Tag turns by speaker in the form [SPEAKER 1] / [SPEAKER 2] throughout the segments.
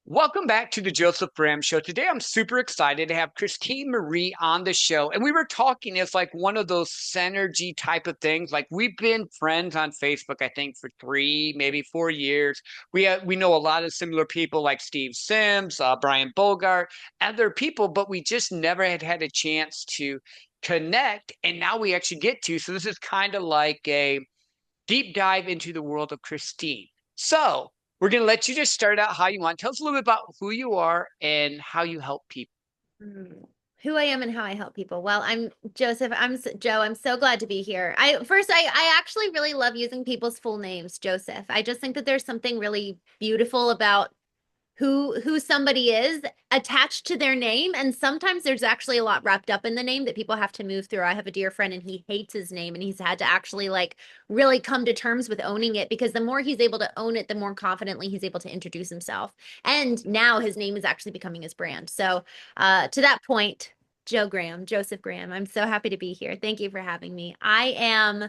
[SPEAKER 1] Welcome back to the Joseph Graham Show. Today, I'm super excited to have Christine Marie on the show. And we were talking, it's like one of those synergy type of things. Like we've been friends on Facebook, I think, for 3, maybe 4 years. We know a lot of similar people like Steve Sims, Brian Bogart, other people, but we just never had a chance to connect. And now we actually get to. So this is kind of like a deep dive into the world of Christine. So we're going to let you just start out how you want. Tell us a little bit about who you are and how you help people.
[SPEAKER 2] Mm. Who I am and how I help people. Well, I'm Joseph. Joe. I'm so glad to be here. I actually really love using people's full names, Joseph. I just think that there's something really beautiful about who somebody is attached to their name, and sometimes there's actually a lot wrapped up in the name that people have to move through. I have a dear friend and he hates his name, and he's had to actually like really come to terms with owning it, because the more he's able to own it, the more confidently he's able to introduce himself. And now his name is actually becoming his brand. So to that point, Joseph Graham, I'm so happy to be here. Thank you for having me. I am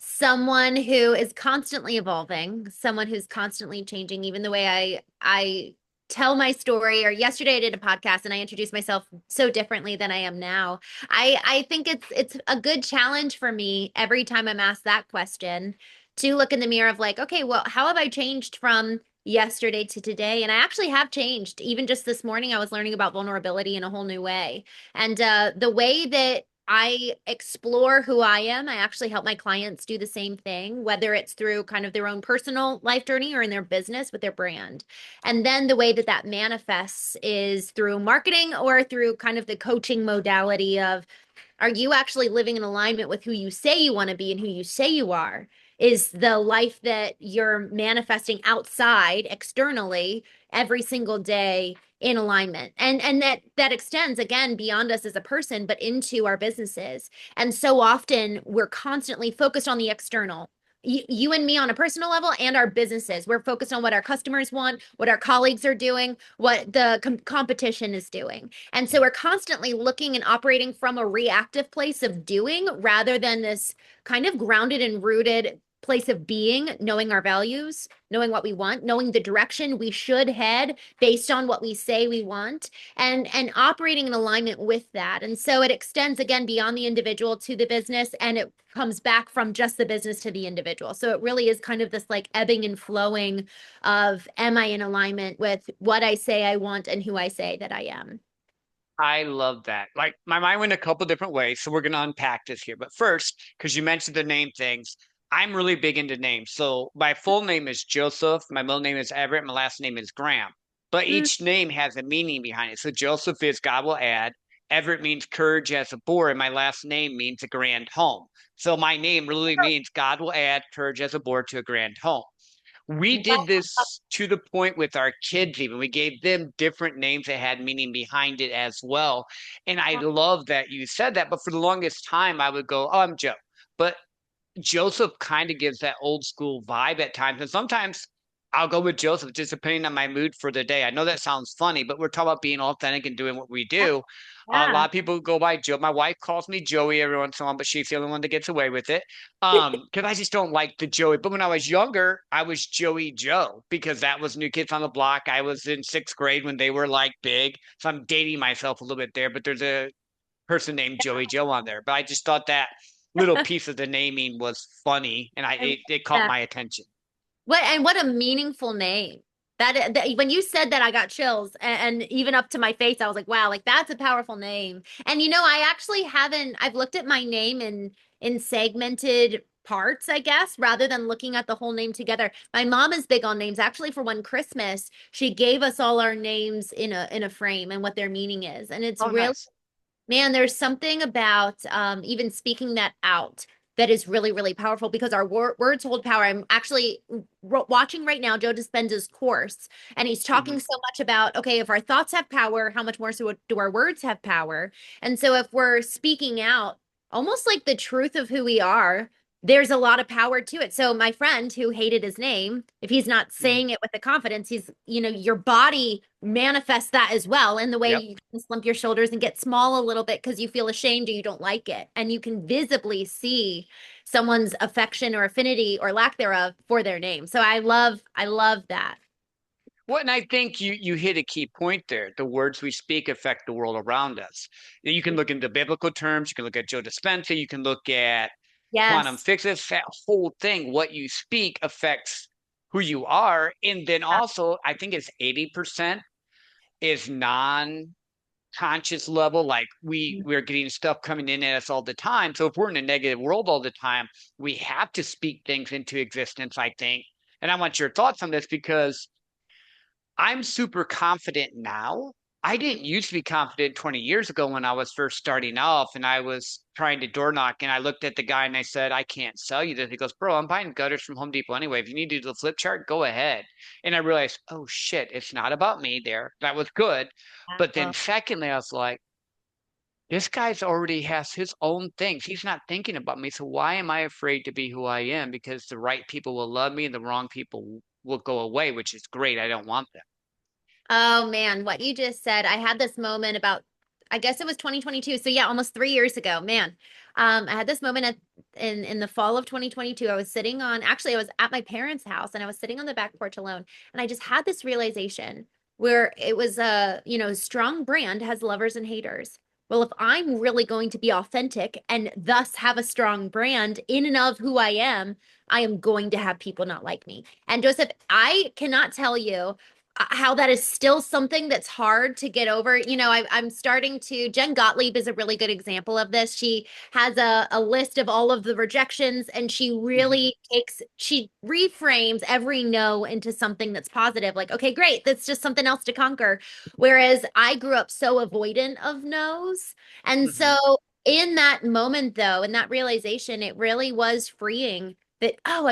[SPEAKER 2] someone who is constantly evolving, someone who's constantly changing. Even the way I tell my story, or yesterday I did a podcast and I introduced myself so differently than I am now. I think it's a good challenge for me every time I'm asked that question to look in the mirror of like, okay, well, how have I changed from yesterday to today? And I actually have changed. Even just this morning, I was learning about vulnerability in a whole new way. And the way that I explore who I am, I actually help my clients do the same thing, whether it's through kind of their own personal life journey or in their business with their brand. And then the way that that manifests is through marketing or through kind of the coaching modality of, are you actually living in alignment with who you say you want to be and who you say you are? Is the life that you're manifesting outside externally every single day in alignment? And that extends again beyond us as a person, but into our businesses. And so often we're constantly focused on the external. You and me on a personal level, and our businesses. We're focused on what our customers want, what our colleagues are doing, what the competition is doing. And so we're constantly looking and operating from a reactive place of doing rather than this kind of grounded and rooted place of being, knowing our values, knowing what we want, knowing the direction we should head based on what we say we want, and operating in alignment with that. And so it extends again beyond the individual to the business, and it comes back from just the business to the individual. So it really is kind of this like ebbing and flowing of, am I in alignment with what I say I want and who I say that I am?
[SPEAKER 1] I love that. Like my mind went a couple different ways, so we're going to unpack this here. But first, because you mentioned the name things, I'm really big into names. So my full name is Joseph, my middle name is Everett, my last name is Graham. But
[SPEAKER 2] Mm.
[SPEAKER 1] each name has a meaning behind it. So Joseph is God will add, Everett means courage as a boar, and my last name means a grand home. So my name really means God will add courage as a boar to a grand home. We did this to the point with our kids, even. We gave them different names that had meaning behind it as well. And I love that you said that. But for the longest time, I would go, oh, I'm Joe. But Joseph kind of gives that old school vibe at times. And sometimes I'll go with Joseph just depending on my mood for the day. I know that sounds funny, but we're talking about being authentic and doing what we do. A
[SPEAKER 2] Yeah.
[SPEAKER 1] lot of people go by Joe. My wife calls me Joey every once in a while, but she's the only one that gets away with it. Because I just don't like the Joey. But when I was younger, I was Joey Joe because that was New Kids on the Block. I was in sixth grade when they were like big. So I'm dating myself a little bit there, but there's a person named Joey Joe on there. But I just thought that little piece of the naming was funny, and
[SPEAKER 2] I love
[SPEAKER 1] it caught
[SPEAKER 2] that.
[SPEAKER 1] my attention.
[SPEAKER 2] What a meaningful name. That when you said that, I got chills, and even up to my face, I was like, wow, like that's a powerful name. And I actually haven't, I've looked at my name in segmented parts, I guess, rather than looking at the whole name together. My mom is big on names. Actually, for one Christmas, she gave us all our names in a frame and what their meaning is. And it's
[SPEAKER 1] Oh,
[SPEAKER 2] really,
[SPEAKER 1] nice.
[SPEAKER 2] man, there's something about even speaking that out that is really, really powerful, because our words hold power. I'm actually watching right now Joe Dispenza's course, and he's talking
[SPEAKER 1] Hmm.
[SPEAKER 2] so much about, okay, if our thoughts have power, how much more so do our words have power? And so if we're speaking out almost like the truth of who we are, there's a lot of power to it. So my friend who hated his name, if he's not
[SPEAKER 1] Hmm.
[SPEAKER 2] saying it with the confidence, your body manifests that as well, in the way
[SPEAKER 1] Yep.
[SPEAKER 2] you can slump your shoulders and get small a little bit because you feel ashamed or you don't like it. And you can visibly see someone's affection or affinity or lack thereof for their name. So I love that.
[SPEAKER 1] Well, and I think you hit a key point there. The words we speak affect the world around us. You can look into biblical terms. You can look at Joe Dispenza. You can look at quantum
[SPEAKER 2] Yes.
[SPEAKER 1] physics. That whole thing, what you speak affects who you are. And then also, I think it's 80% is non-conscious level. Like we're getting stuff coming in at us all the time. So if we're in a negative world all the time, we have to speak things into existence, I think. And I want your thoughts on this because I'm super confident now. I didn't used to be confident 20 years ago when I was first starting off and I was trying to door knock and I looked at the guy and I said, I can't sell you this. He goes, bro, I'm buying gutters from Home Depot anyway. If you need to do the flip chart, go ahead. And I realized, oh shit, it's not about me there. That was good. But then
[SPEAKER 2] Wow.
[SPEAKER 1] secondly, I was like, this guy's already has his own things. He's not thinking about me. So why am I afraid to be who I am? Because the right people will love me and the wrong people will go away, which is great. I don't want them.
[SPEAKER 2] Oh man, what you just said, I had this moment about, I guess it was 2022. So yeah, almost 3 years ago, man. I had this moment in the fall of 2022. I was sitting on, actually, I was at my parents' house and I was sitting on the back porch alone. And I just had this realization where it was strong brand has lovers and haters. Well, if I'm really going to be authentic and thus have a strong brand in and of who I am going to have people not like me. And Joseph, I cannot tell you how that is still something that's hard to get over. I'm starting to, Jen Gottlieb is a really good example of this. She has a list of all of the rejections and
[SPEAKER 1] Mhm.
[SPEAKER 2] she reframes every no into something that's positive. Like, okay, great. That's just something else to conquer. Whereas I grew up so avoidant of no's. And
[SPEAKER 1] Mhm.
[SPEAKER 2] so in that moment, though, in that realization, it really was freeing that, oh,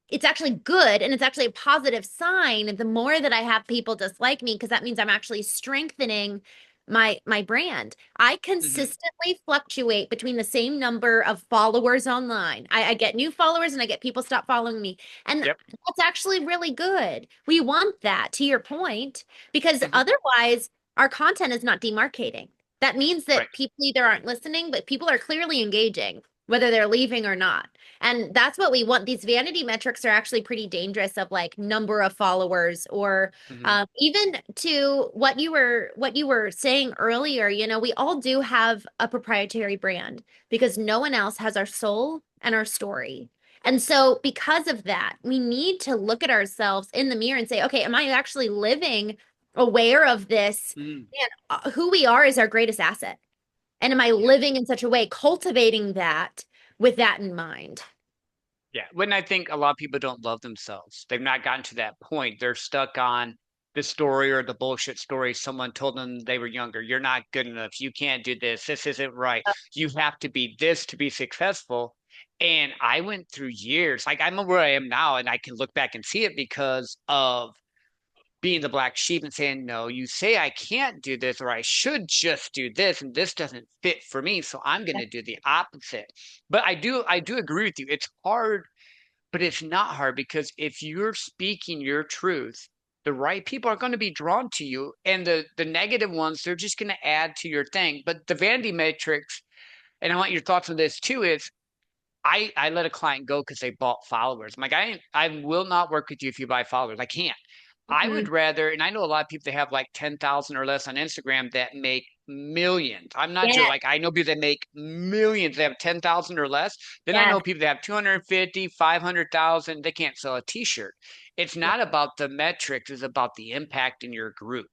[SPEAKER 2] it's actually good and it's actually a positive sign the more that I have people dislike me because that means I'm actually strengthening my brand. I
[SPEAKER 1] Mhm.
[SPEAKER 2] consistently fluctuate between the same number of followers online. I get new followers and I get people stop following me. And
[SPEAKER 1] Yep.
[SPEAKER 2] that's actually really good. We want that, to your point, because
[SPEAKER 1] Mhm.
[SPEAKER 2] otherwise our content is not demarcating. That means
[SPEAKER 1] Right.
[SPEAKER 2] that people either aren't listening, but people are clearly engaging, whether they're leaving or not. And that's what we want. These vanity metrics are actually pretty dangerous of like number of followers or
[SPEAKER 1] Mhm.
[SPEAKER 2] even to what you were saying earlier, we all do have a proprietary brand because no one else has our soul and our story. And so because of that, we need to look at ourselves in the mirror and say, okay, am I actually living aware of this?
[SPEAKER 1] Mm.
[SPEAKER 2] And who we are is our greatest asset. And am I
[SPEAKER 1] Yeah.
[SPEAKER 2] living in such a way, cultivating that with that in mind?
[SPEAKER 1] Yeah. When I think a lot of people don't love themselves, they've not gotten to that point. They're stuck on the story or the bullshit story someone told them they were younger. You're not good enough. You can't do this. This isn't right. You have to be this to be successful. And I went through years, like I'm where I am now, and I can look back and see it because of being the black sheep and saying, no, you say I can't do this or I should just do this and this doesn't fit for me. So I'm going to do the opposite. But I do agree with you. It's hard, but it's not hard because if you're speaking your truth, the right people are going to be drawn to you. And the negative ones, they're just going to add to your thing. But the vanity matrix, and I want your thoughts on this too, is I let a client go because they bought followers. I'm like, I will not work with you if you buy followers. I can't. I
[SPEAKER 2] Mhm.
[SPEAKER 1] would rather, and I know a lot of people that have like 10,000 or less on Instagram that make millions. I'm not joking.
[SPEAKER 2] Yes,
[SPEAKER 1] Like I know people that make millions that have 10,000 or less. Then I
[SPEAKER 2] yes,
[SPEAKER 1] know people that have 250, 500,000. They can't sell a t-shirt. It's
[SPEAKER 2] yes,
[SPEAKER 1] not about the metrics, it's about the impact in your group.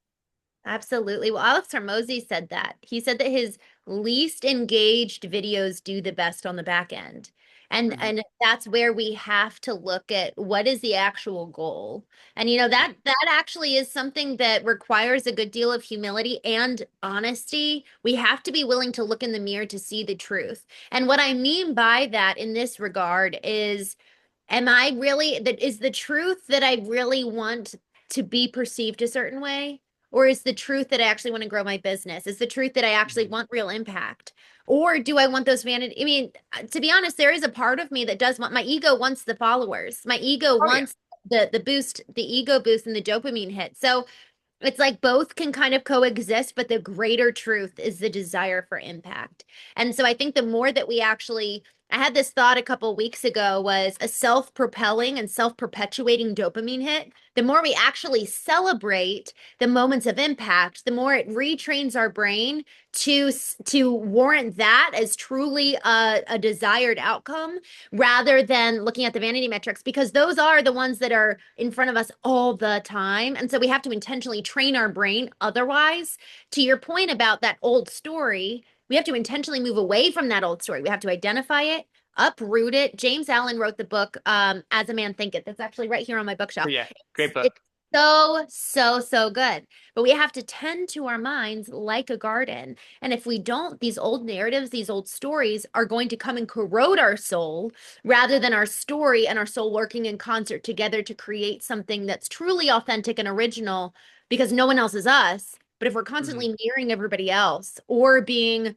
[SPEAKER 2] absolutely. Well, Alex Hormozy said that. He said that his least engaged videos do the best on the back end. And
[SPEAKER 1] Hmm.
[SPEAKER 2] and that's where we have to look at what is the actual goal. And
[SPEAKER 1] Yeah.
[SPEAKER 2] that actually is something that requires a good deal of humility and honesty. We have to be willing to look in the mirror to see the truth. And what I mean by that in this regard is am I really that is the truth that I really want to be perceived a certain way? Or is the truth that I actually want to grow my business? Is the truth that I actually
[SPEAKER 1] Hmm.
[SPEAKER 2] want real impact? Or do I want those vanity? I mean, to be honest, there is a part of me that does want my ego wants the followers. My ego
[SPEAKER 1] Oh yeah.
[SPEAKER 2] wants the boost, the ego boost and the dopamine hit. So it's like both can kind of coexist, but the greater truth is the desire for impact. And so I think the more that we actually I had this thought a couple weeks ago was a self-propelling and self-perpetuating dopamine hit. The more we actually celebrate the moments of impact, the more it retrains our brain to warrant that as truly a desired outcome rather than looking at the vanity metrics because those are the ones that are in front of us all the time. And so we have to intentionally train our brain. Otherwise, to your point about that old story, we have to intentionally move away from that old story. We have to identify it, uproot it. James Allen wrote the book, As a Man Thinketh. That's actually right here on my
[SPEAKER 1] Oh,
[SPEAKER 2] bookshelf.
[SPEAKER 1] yeah, great book.
[SPEAKER 2] It's so, so, so good. But we have to tend to our minds like a garden. And if we don't, these old narratives, these old stories are going to come and corrode our soul rather than our story and our soul working in concert together to create something that's truly authentic and original because no one else is us. But if we're
[SPEAKER 1] Hmm.
[SPEAKER 2] constantly mirroring everybody else or being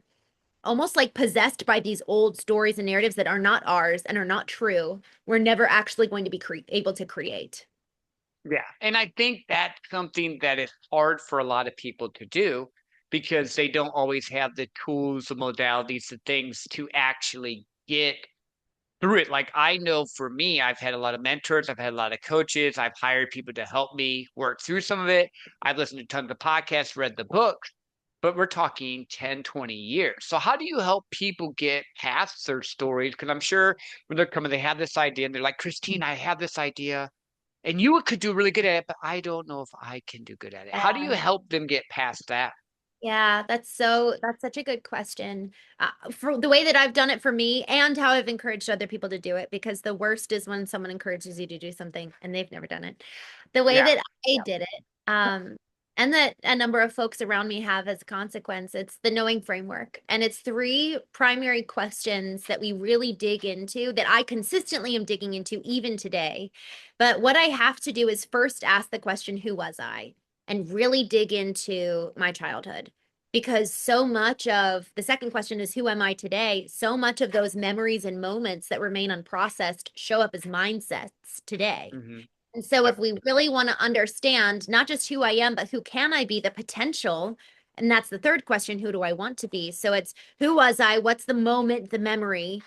[SPEAKER 2] almost like possessed by these old stories and narratives that are not ours and are not true, we're never actually going to be able to create.
[SPEAKER 1] Yeah. And I think that's something that is hard for a lot of people to do because they don't always have the tools, the modalities, the things to actually get through it. Like I know for me, I've had a lot of mentors, I've had a lot of coaches, I've hired people to help me work through some of it. I've listened to tons of podcasts, read the books, but we're talking 10, 20 years. So how do you help people get past their stories? Because I'm sure when they're coming, they have this idea and they're like, Christine, I have this idea and you could do really good at it, but I don't know if I can do good at it. How do you help them get past that?
[SPEAKER 2] Yeah, that's such a good question. For the way that I've done it for me and how I've encouraged other people to do it, because the worst is when someone encourages you to do something and they've never done it. The way
[SPEAKER 1] Yeah.
[SPEAKER 2] that I did it, and that a number of folks around me have as a consequence, it's the knowing framework. And it's three primary questions that we really dig into that I consistently am digging into even today. But what I have to do is first ask the question, who was I? And really dig into my childhood because so much of the second question is who am I today? So much of those memories and moments that remain unprocessed show up as mindsets today.
[SPEAKER 1] Hmm.
[SPEAKER 2] And so if
[SPEAKER 1] Yep.
[SPEAKER 2] we really want to understand not just who I am, but who can I be, the potential, and that's the third question, who do I want to be? So it's who was I? What's the moment, the memory?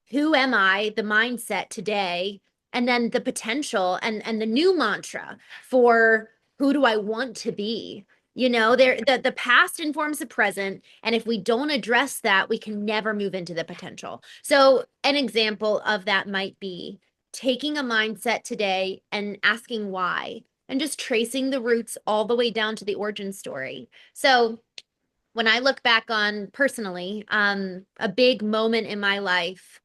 [SPEAKER 2] Who am I, the mindset today, and then the potential and the new mantra for who do I want to be? You know, there the past informs the present, and if we don't address that, we can never move into the potential. So, an example of that might be taking a mindset today and asking why, and just tracing the roots all the way down to the origin story. So, when I look back on personally, a big moment in my life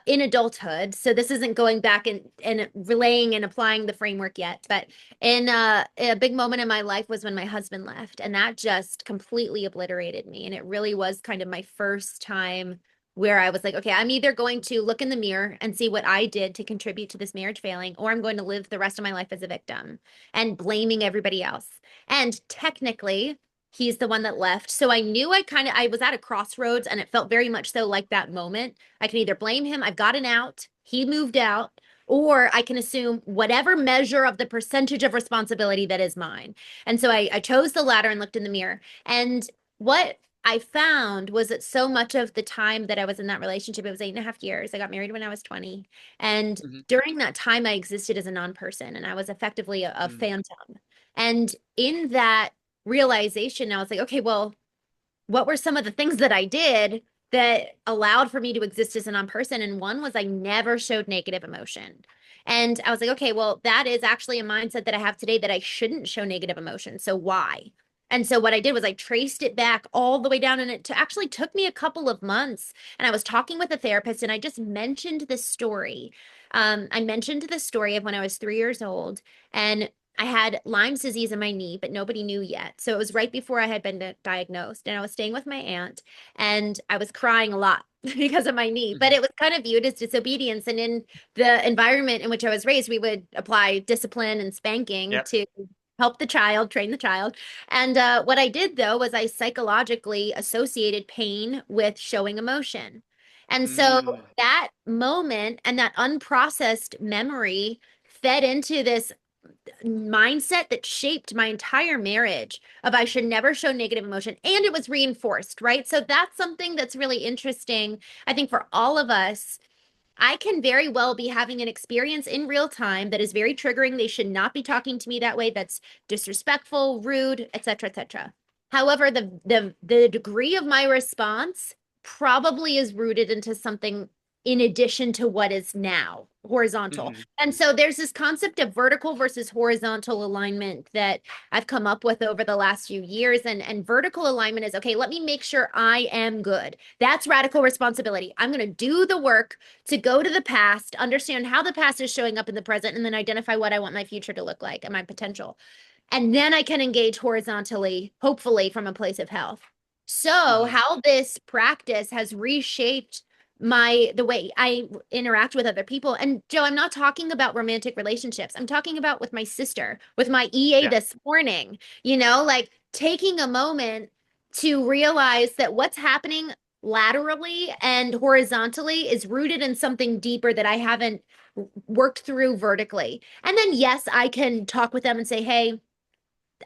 [SPEAKER 2] in adulthood. So this isn't going back and relaying and applying the framework yet, but in a big moment in my life was when my husband left, and that just completely obliterated me. And it really was kind of my first time where I was like, okay, I'm either going to look in the mirror and see what I did to contribute to this marriage failing, or I'm going to live the rest of my life as a victim and blaming everybody else. And technically, he's the one that left. So I knew I was at a crossroads and it felt very much so like that moment. I can either blame him, I've gotten out, he moved out, or I can assume whatever measure of the percentage of responsibility that is mine. And so I chose the latter and looked in the mirror. And what I found was that so much of the time that I was in that relationship, it was 8.5 years. I got married when I was 20. And
[SPEAKER 1] Hmm.
[SPEAKER 2] during that time, I existed as a non-person and I was effectively a phantom. And in that realization, I was like, okay, well, what were some of the things that I did that allowed for me to exist as a non-person? And one was I never showed negative emotion. And I was like, okay, well, that is actually a mindset that I have today that I shouldn't show negative emotion. So why? And so what I did was I traced it back all the way down, and actually took me a couple of months. And I was talking with a therapist, and I just mentioned this story. I mentioned the story of when I was 3 years old, and I had Lyme's disease in my knee, but nobody knew yet. So it was right before I had been diagnosed, and I was staying with my aunt, and I was crying a lot because of my knee, but
[SPEAKER 1] Hmm.
[SPEAKER 2] it was kind of viewed as disobedience. And in the environment in which I was raised, we would apply discipline and spanking
[SPEAKER 1] Yep.
[SPEAKER 2] to help the child, train the child. And what I did though was I psychologically associated pain with showing emotion. And so
[SPEAKER 1] Mm.
[SPEAKER 2] that moment and that unprocessed memory fed into this mindset that shaped my entire marriage of I should never show negative emotion, and it was reinforced, right? So that's something that's really interesting, I think, for all of us. I can very well be having an experience in real time that is very triggering. They should not be talking to me that way. That's disrespectful, rude, etc., etc. However, the degree of my response probably is rooted into something in addition to what is now horizontal.
[SPEAKER 1] Hmm.
[SPEAKER 2] And so there's this concept of vertical versus horizontal alignment that I've come up with over the last few years. And vertical alignment is okay, let me make sure I am good. That's radical responsibility. I'm going to do the work to go to the past, understand how the past is showing up in the present, and then identify what I want my future to look like and my potential. And then I can engage horizontally, hopefully from a place of health. So,
[SPEAKER 1] Hmm.
[SPEAKER 2] how this practice has reshaped the way I interact with other people. And Joe, I'm not talking about romantic relationships. I'm talking about with my sister, with my EA
[SPEAKER 1] Yeah.
[SPEAKER 2] this morning, like taking a moment to realize that what's happening laterally and horizontally is rooted in something deeper that I haven't worked through vertically. And then, yes, I can talk with them and say, hey,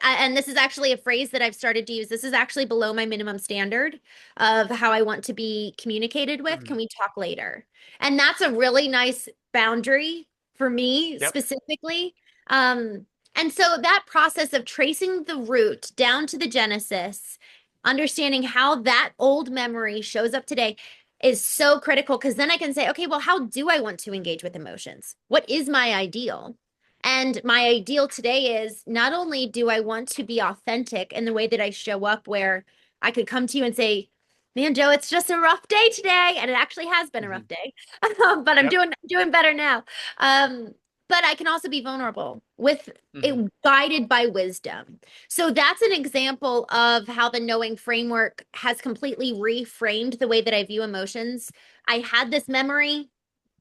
[SPEAKER 2] and this is actually a phrase that I've started to use. This is actually below my minimum standard of how I want to be communicated with.
[SPEAKER 1] Hmm.
[SPEAKER 2] Can we talk later? And that's a really nice boundary for me
[SPEAKER 1] Yep.
[SPEAKER 2] specifically. Um, and so that process of tracing the root down to the genesis, understanding how that old memory shows up today is so critical because then I can say, okay, well, how do I want to engage with emotions? What is my ideal? And my ideal today is not only do I want to be authentic in the way that I show up, where I could come to you and say, man, Joe, it's just a rough day today. And it actually has been a
[SPEAKER 1] Hmm.
[SPEAKER 2] rough day, but I'm
[SPEAKER 1] Yep.
[SPEAKER 2] doing better now. But I can also be vulnerable with
[SPEAKER 1] Hmm.
[SPEAKER 2] it guided by wisdom. So that's an example of how the knowing framework has completely reframed the way that I view emotions. I had this memory,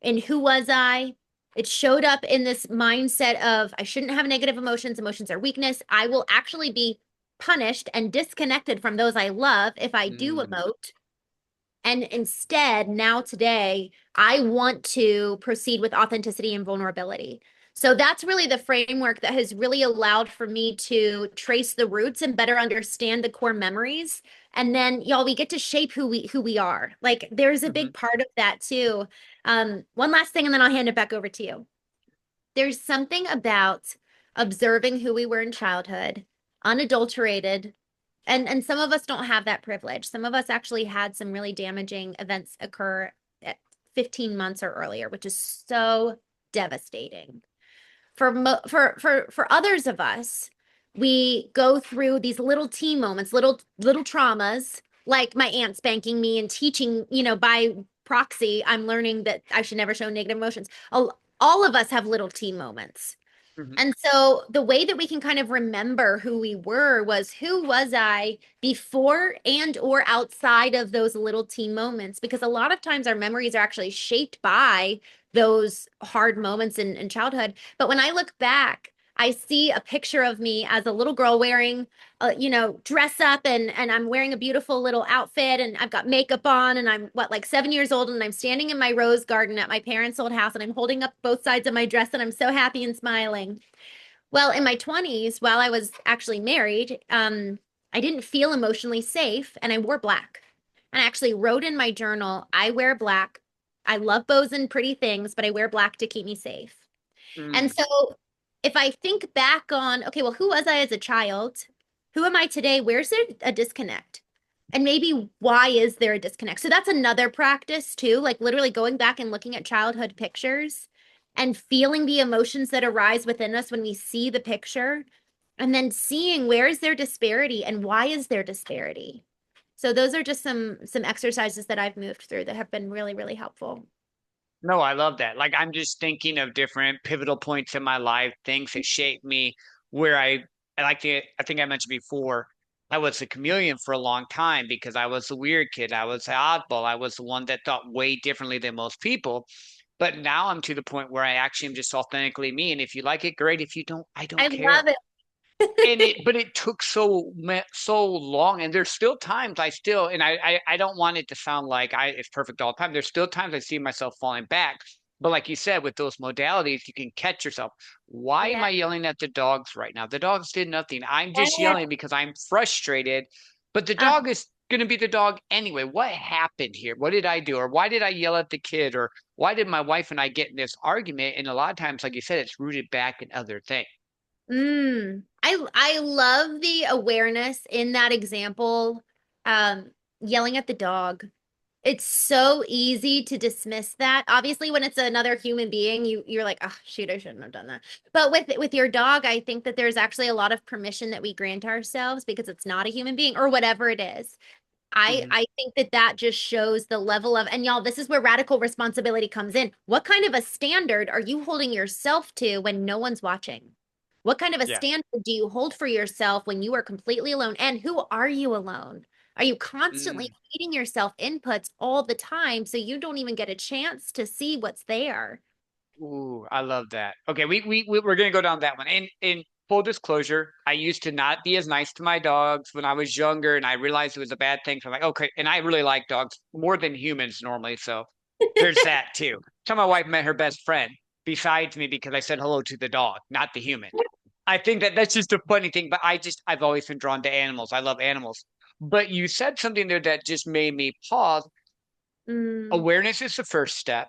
[SPEAKER 2] and who was I? It showed up in this mindset of I shouldn't have negative emotions. Emotions are weakness. I will actually be punished and disconnected from those I love if I do
[SPEAKER 1] Mm.
[SPEAKER 2] emote. And instead, now today, I want to proceed with authenticity and vulnerability. So that's really the framework that has really allowed for me to trace the roots and better understand the core memories. And then y'all, we get to shape who we are. Like there's a
[SPEAKER 1] Hmm.
[SPEAKER 2] big part of that too. One last thing, and then I'll hand it back over to you. There's something about observing who we were in childhood, unadulterated, and some of us don't have that privilege. Some of us actually had some really damaging events occur at 15 months or earlier, which is so devastating. For others of us, we go through these little teen moments, little traumas, like my aunt spanking me and teaching, by proxy, I'm learning that I should never show negative emotions. All of us have little teen moments.
[SPEAKER 1] Hmm.
[SPEAKER 2] And so the way that we can kind of remember who we were was who was I before and or outside of those little teen moments? Because a lot of times our memories are actually shaped by those hard moments in childhood. But when I look back, I see a picture of me as a little girl wearing, dress up and I'm wearing a beautiful little outfit and I've got makeup on and I'm like 7 years old and I'm standing in my rose garden at my parents' old house and I'm holding up both sides of my dress and I'm so happy and smiling. Well, in my 20s, while I was actually married, I didn't feel emotionally safe and I wore black. And I actually wrote in my journal, I wear black. I love bows and pretty things, but I wear black to keep me safe. And
[SPEAKER 1] Mm.
[SPEAKER 2] so if I think back on, okay, well, who was I as a child? Who am I today? Where's there a disconnect? And maybe why is there a disconnect? So that's another practice too, like literally going back and looking at childhood pictures and feeling the emotions that arise within us when we see the picture and then seeing where is there disparity and why is there disparity. So those are just some exercises that I've moved through that have been really, really helpful.
[SPEAKER 1] No, I love that. Like I'm just thinking of different pivotal points in my life, things that shaped me where I like to I think I mentioned before, I was a chameleon for a long time because I was the weird kid. I was the oddball. I was the one that thought way differently than most people. But now I'm to the point where I actually am just authentically me. And if you like it, great. If you don't, I
[SPEAKER 2] I
[SPEAKER 1] don't care.
[SPEAKER 2] love
[SPEAKER 1] And
[SPEAKER 2] it.
[SPEAKER 1] but it took so long, and there's still times and I don't want it to sound like I it's perfect all the time. There's still times I see myself falling back, But like you said, with those modalities, you can catch yourself. Why am
[SPEAKER 2] Yeah.
[SPEAKER 1] I yelling at the dogs right now? The dogs did nothing. I'm just yelling because I'm frustrated, but the
[SPEAKER 2] Uh,
[SPEAKER 1] dog is going to be the dog anyway. What happened here? What did I do? Or why did I yell at the kid? Or why did my wife and I get in this argument? And a lot of times, like you said, it's rooted back in other things.
[SPEAKER 2] I love the awareness in that example. Yelling at the dog. It's so easy to dismiss that. Obviously, when it's another human being, you're like, oh shoot, I shouldn't have done that. But with your dog, I think that there's actually a lot of permission that we grant ourselves because it's not a human being or whatever it is.
[SPEAKER 1] Mhm.
[SPEAKER 2] I think that that just shows the level of, and y'all, this is where radical responsibility comes in. What kind of a standard are you holding yourself to when no one's watching? What kind of a
[SPEAKER 1] Yeah.
[SPEAKER 2] standard do you hold for yourself when you are completely alone? And who are you alone? Are you constantly
[SPEAKER 1] Mm.
[SPEAKER 2] feeding yourself inputs all the time so you don't even get a chance to see what's there?
[SPEAKER 1] Ooh, I love that. Okay, we're gonna go down that one. And in full disclosure, I used to not be as nice to my dogs when I was younger, and I realized it was a bad thing. So I'm like, okay, and I really like dogs more than humans normally. So there's that too. So my wife met her best friend besides me because I said hello to the dog, not the human. I think that that's just a funny thing, but I've always been drawn to animals. I love animals. But you said something there that just made me pause.
[SPEAKER 2] Mm,
[SPEAKER 1] Awareness is the first step.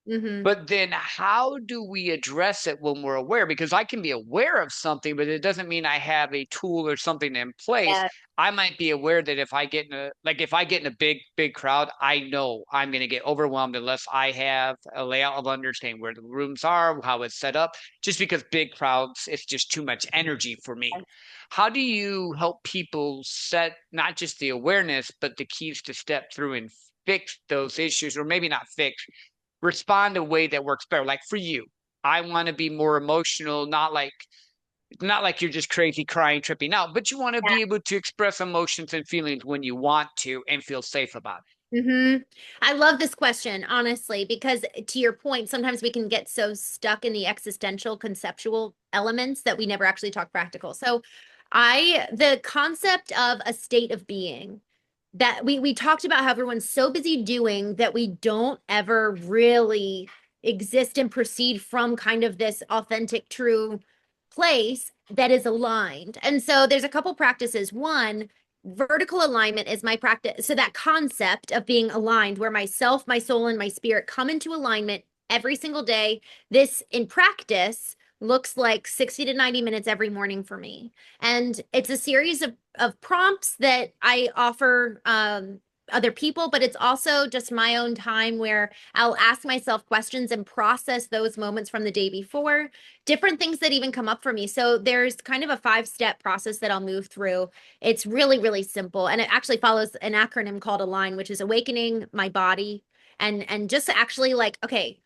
[SPEAKER 2] hmm.
[SPEAKER 1] But then how do we address it when we're aware? Because I can be aware of something, but it doesn't mean I have a tool or something in place.
[SPEAKER 2] Yeah.
[SPEAKER 1] I might be aware that if I get in a big crowd, I know I'm going to get overwhelmed unless I have a layout of understanding where the rooms are, how it's set up. Just because big crowds, it's just too much energy for me. How do you help people set not just the awareness, but the keys to step through and fix those issues, or maybe not fix, respond a way that works better. Like for you, I want to be more emotional, not like you're just crazy crying, tripping out, but you want to be able to express emotions and feelings when you want to and feel safe about
[SPEAKER 2] Hmm. I love this question, honestly, because to your point, sometimes we can get so stuck in the existential conceptual elements that we never actually talk practical. So the concept of a state of being that we talked about how everyone's so busy doing that we don't ever really exist and proceed from kind of this authentic, true place that is aligned. And so there's a couple practices. One, vertical alignment is my practice. So that concept of being aligned, where myself, my soul, and my spirit come into alignment every single day. This in practice looks like 60 to 90 minutes every morning for me. And it's a series of prompts that I offer other people, but it's also just my own time where I'll ask myself questions and process those moments from the day before, different things that even come up for me. So there's kind of a 5-step process that I'll move through. It's really, really simple. And it actually follows an acronym called ALIGN, which is awakening my body and just actually like, okay,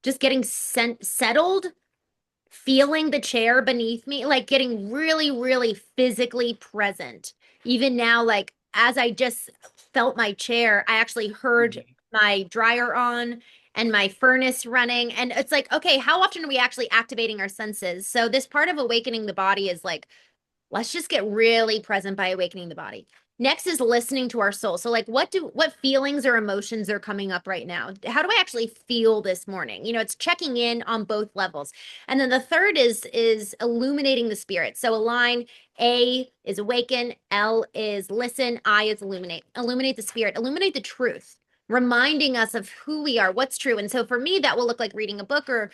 [SPEAKER 2] just getting settled, feeling the chair beneath me, like getting really, really physically present. Even now, like as I just felt my chair, I actually heard
[SPEAKER 1] it.
[SPEAKER 2] my dryer on and my furnace running. And it's like, okay, how often are we actually activating our senses? So this part of awakening the body is like, let's just get really present by awakening the body. Next is listening to our soul. So like what feelings or emotions are coming up right now? How do I actually feel this morning? It's checking in on both levels. And then the third is illuminating the spirit. So align, A is awaken, L is listen, I is illuminate. Illuminate the spirit, illuminate the truth, reminding us of who we are, what's true. And so for me, that will look like reading a book or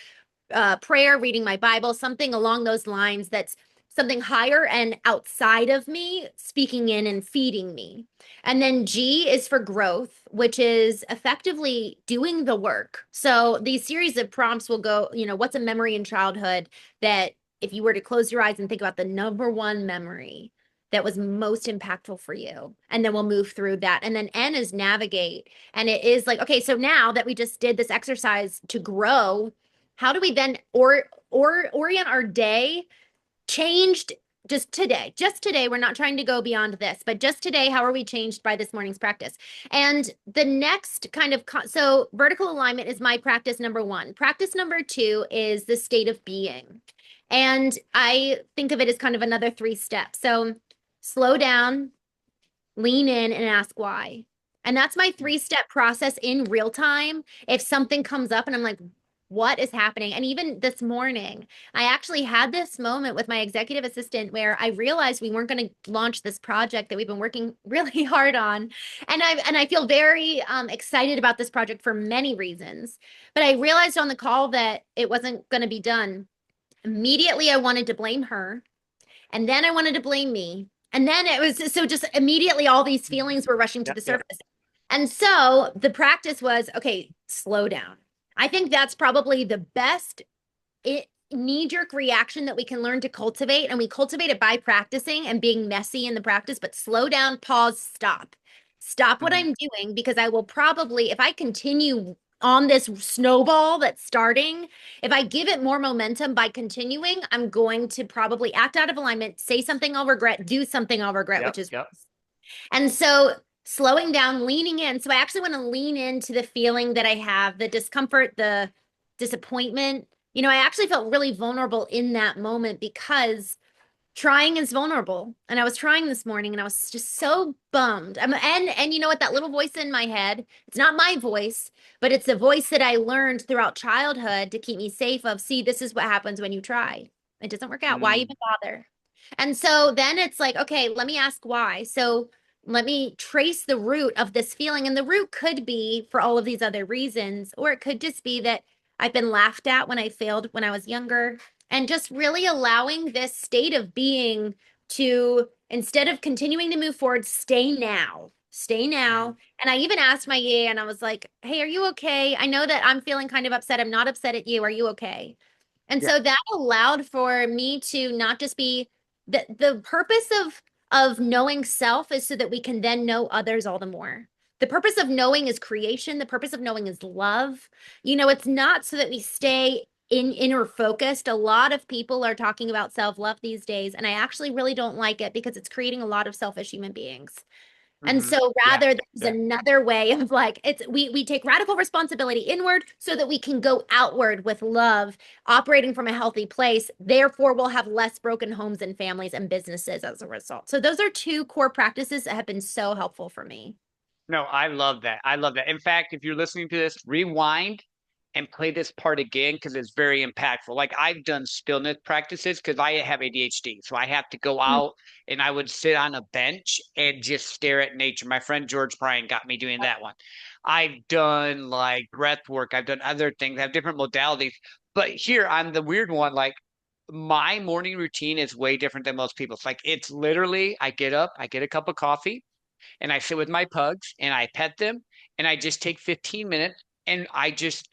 [SPEAKER 2] prayer, reading my Bible, something along those lines that's something higher and outside of me, speaking in and feeding me. And then G is for growth, which is effectively doing the work. So these series of prompts will go, what's a memory in childhood that if you were to close your eyes and think about the number one memory that was most impactful for you, and then we'll move through that. And then N is navigate. And it is like, okay, so now that we just did this exercise to grow, how do we then orient our day changed just today, we're not trying to go beyond this, but just today, how are we changed by this morning's practice? And the next kind of so vertical alignment is my practice number one. Practice number two is the state of being, and I think of it as kind of another 3 steps. So slow down, lean in, and ask why. And that's my 3-step process in real time. If something comes up and I'm like, what is happening? And even this morning, I actually had this moment with my executive assistant where I realized we weren't going to launch this project that we've been working really hard on. And I feel very excited about this project for many reasons. But I realized on the call that it wasn't going to be done. Immediately, I wanted to blame her. And then I wanted to blame me. And then it was so just immediately all these feelings were rushing to
[SPEAKER 1] Yep,
[SPEAKER 2] the
[SPEAKER 1] yep.
[SPEAKER 2] surface. And so the practice was, okay, slow down. I think that's probably the best knee-jerk reaction that we can learn to cultivate. And we cultivate it by practicing and being messy in the practice, but slow down, pause, stop. Stop what
[SPEAKER 1] Mhm.
[SPEAKER 2] I'm doing because I will probably, if I continue on this snowball that's starting, if I give it more momentum by continuing, I'm going to probably act out of alignment, say something I'll regret, do something I'll regret,
[SPEAKER 1] Yep,
[SPEAKER 2] which is,
[SPEAKER 1] yep.
[SPEAKER 2] and so slowing down, leaning in. So I actually want to lean into the feeling that I have, the discomfort, the disappointment. I actually felt really vulnerable in that moment because trying is vulnerable. And I was trying this morning and I was just so bummed. And you know what, that little voice in my head, it's not my voice, but it's a voice that I learned throughout childhood to keep me safe of, see, this is what happens when you try. It doesn't work out. Why
[SPEAKER 1] Mm,
[SPEAKER 2] even bother? And so then it's like, okay, let me ask why. So let me trace the root of this feeling. And the root could be for all of these other reasons, or it could just be that I've been laughed at when I failed when I was younger. And just really allowing this state of being to, instead of continuing to move forward, stay now. Stay
[SPEAKER 1] mhm.
[SPEAKER 2] now. And I even asked my EA and I was like, hey, are you okay? I know that I'm feeling kind of upset. I'm not upset at you. Are you okay? And
[SPEAKER 1] Yeah.
[SPEAKER 2] so that allowed for me to not just be the purpose of knowing self is so that we can then know others all the more. The purpose of knowing is creation. The purpose of knowing is love. It's not so that we stay in inner focused. A lot of people are talking about self-love these days, and I actually really don't like it because it's creating a lot of selfish human beings. And
[SPEAKER 1] Hmm.
[SPEAKER 2] so
[SPEAKER 1] Yeah,
[SPEAKER 2] rather, there's
[SPEAKER 1] yeah.
[SPEAKER 2] another way of like it's we take radical responsibility inward so that we can go outward with love, operating from a healthy place. Therefore, we'll have less broken homes and families and businesses as a result. So those are two core practices that have been so helpful for me.
[SPEAKER 1] No, I love that. I love that. In fact, if you're listening to this, rewind and play this part again because it's very impactful. Like I've done stillness practices because I have ADHD. So I have to go
[SPEAKER 2] Mm.
[SPEAKER 1] out and I would sit on a bench and just stare at nature. My friend George Bryan got me doing that one. I've done like breath work. I've done other things. I have different modalities. But here I'm the weird one. Like my morning routine is way different than most people's. Like it's literally I get up, I get a cup of coffee and I sit with my pugs and I pet them and I just take 15 minutes and I just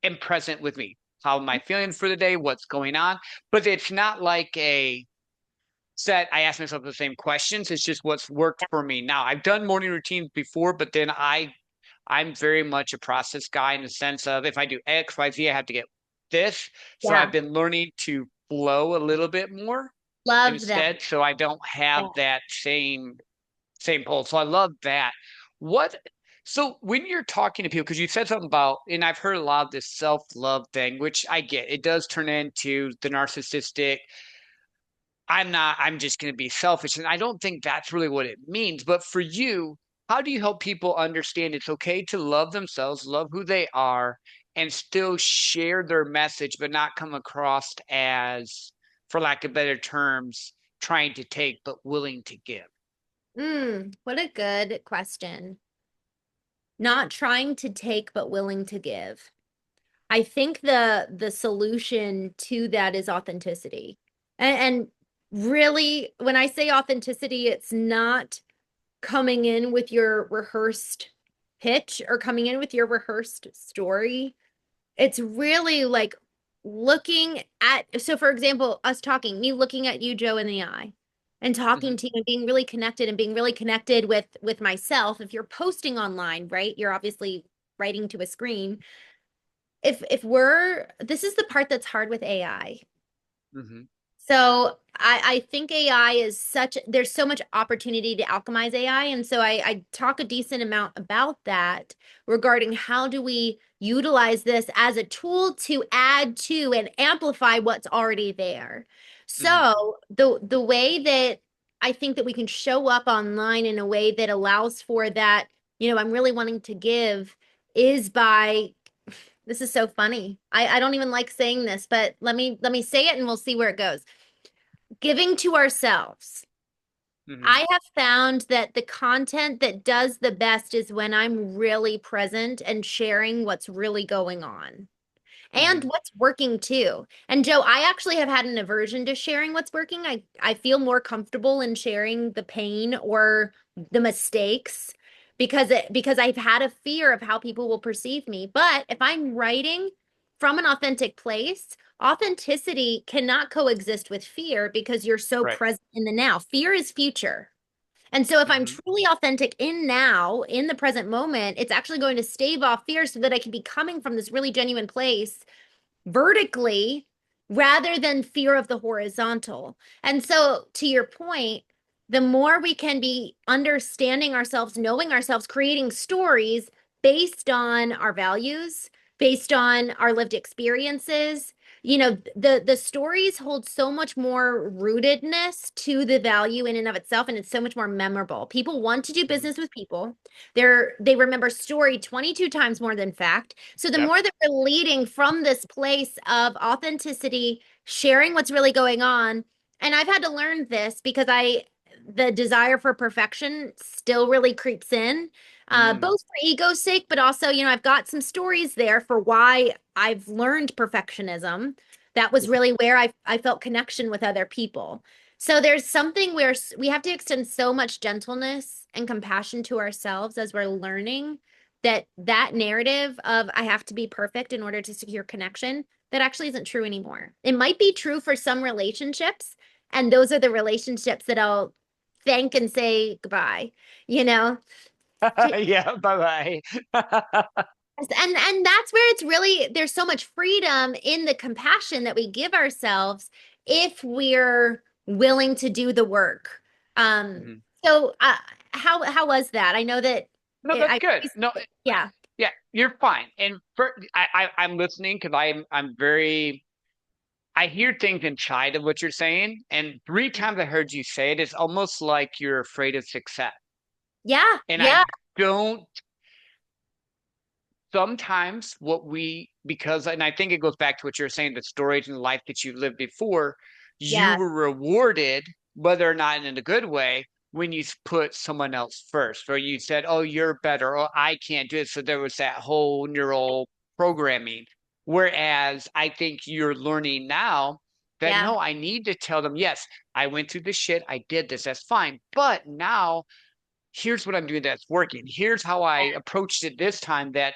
[SPEAKER 1] am present with me. How am I feeling for the day? What's going on? But it's not like a set. I ask myself the same questions. It's just what's worked for me. Now, I've done morning routines before, but then I'm very much a process guy in the sense of if I do X, Y, Z, I have to get this. So I've
[SPEAKER 2] Yeah,
[SPEAKER 1] been learning to flow a little bit more
[SPEAKER 2] love that.
[SPEAKER 1] instead, so I don't have
[SPEAKER 2] Yeah.
[SPEAKER 1] that same pole. So I love that. What so when you're talking to people, because you said something about, and I've heard a lot of this self-love thing, which I get, it does turn into the narcissistic, I'm just gonna be selfish. And I don't think that's really what it means. But for you, how do you help people understand it's okay to love themselves, love who they are, and still share their message, but not come across as, for lack of better terms, trying to take but willing to give?
[SPEAKER 2] What a good question. Not trying to take, but willing to give. I think the solution to that is authenticity. And really, when I say authenticity, it's not coming in with your rehearsed pitch or coming in with your rehearsed story. It's really like looking at, so for example, us talking, me looking at you, Joe, in the eye and talking
[SPEAKER 1] Mhm,
[SPEAKER 2] to you and being really connected and being really connected with myself. If you're posting online, right? You're obviously writing to a screen. If we're this is the part that's hard with AI.
[SPEAKER 1] mhm.
[SPEAKER 2] So I think AI is there's so much opportunity to alchemize AI. And so I talk a decent amount about that regarding how do we utilize this as a tool to add to and amplify what's already there.
[SPEAKER 1] Mhm.
[SPEAKER 2] So the way that I think that we can show up online in a way that allows for that I'm really wanting to give is by this is so funny. I don't even like saying this, but let me say it and we'll see where it goes. Giving to ourselves.
[SPEAKER 1] Hmm.
[SPEAKER 2] I have found that the content that does the best is when I'm really present and sharing what's really going on and
[SPEAKER 1] Hmm.
[SPEAKER 2] what's working too. And Joe, I actually have had an aversion to sharing what's working. I feel more comfortable in sharing the pain or the mistakes because I've had a fear of how people will perceive me. But if I'm writing from an authentic place, authenticity cannot coexist with fear because you're so
[SPEAKER 1] Right.
[SPEAKER 2] present in the now. Fear is future. And so if I'm
[SPEAKER 1] Hmm.
[SPEAKER 2] truly authentic in now, in the present moment, it's actually going to stave off fear so that I can be coming from this really genuine place vertically rather than fear of the horizontal. And so, to your point, the more we can be understanding ourselves, knowing ourselves, creating stories based on our values, based on our lived experiences. The stories hold so much more rootedness to the value in and of itself, and it's so much more memorable. People want to do
[SPEAKER 1] Hmm.
[SPEAKER 2] business with people. They remember story 22 times more than fact. So the
[SPEAKER 1] Yep.
[SPEAKER 2] more that we're leading from this place of authenticity, sharing what's really going on, and I've had to learn this because the desire for perfection still really creeps in,
[SPEAKER 1] Mm.
[SPEAKER 2] both for ego's sake, but also, I've got some stories there for why I've learned perfectionism. That was really where I felt connection with other people. So there's something where we have to extend so much gentleness and compassion to ourselves as we're learning that narrative of I have to be perfect in order to secure connection, that actually isn't true anymore. It might be true for some relationships, and those are the relationships that I'll thank and say goodbye, you know?
[SPEAKER 1] Yeah, bye bye.
[SPEAKER 2] And that's where it's really there's so much freedom in the compassion that we give ourselves if we're willing to do the work. Um,
[SPEAKER 1] Mhm.
[SPEAKER 2] so how was that? I know that
[SPEAKER 1] No, that's
[SPEAKER 2] I
[SPEAKER 1] good. No,
[SPEAKER 2] yeah.
[SPEAKER 1] yeah, you're fine. And I'm listening because I'm very I hear things inside of what you're saying, and three times I heard you say it, it's almost like you're afraid of success.
[SPEAKER 2] Yeah,
[SPEAKER 1] And
[SPEAKER 2] yeah,
[SPEAKER 1] I don't sometimes what we because and I think it goes back to what you're saying, the stories and the life that you lived before, you
[SPEAKER 2] yeah,
[SPEAKER 1] were rewarded, whether or not in a good way, when you put someone else first, or you said, "Oh, you're better," or "I can't do it." So there was that whole neural programming. Whereas I think you're learning now that
[SPEAKER 2] yeah,
[SPEAKER 1] no, I need to tell them, yes, I went through this shit, I did this, that's fine. But now here's what I'm doing that's working. Here's how I approached it this time that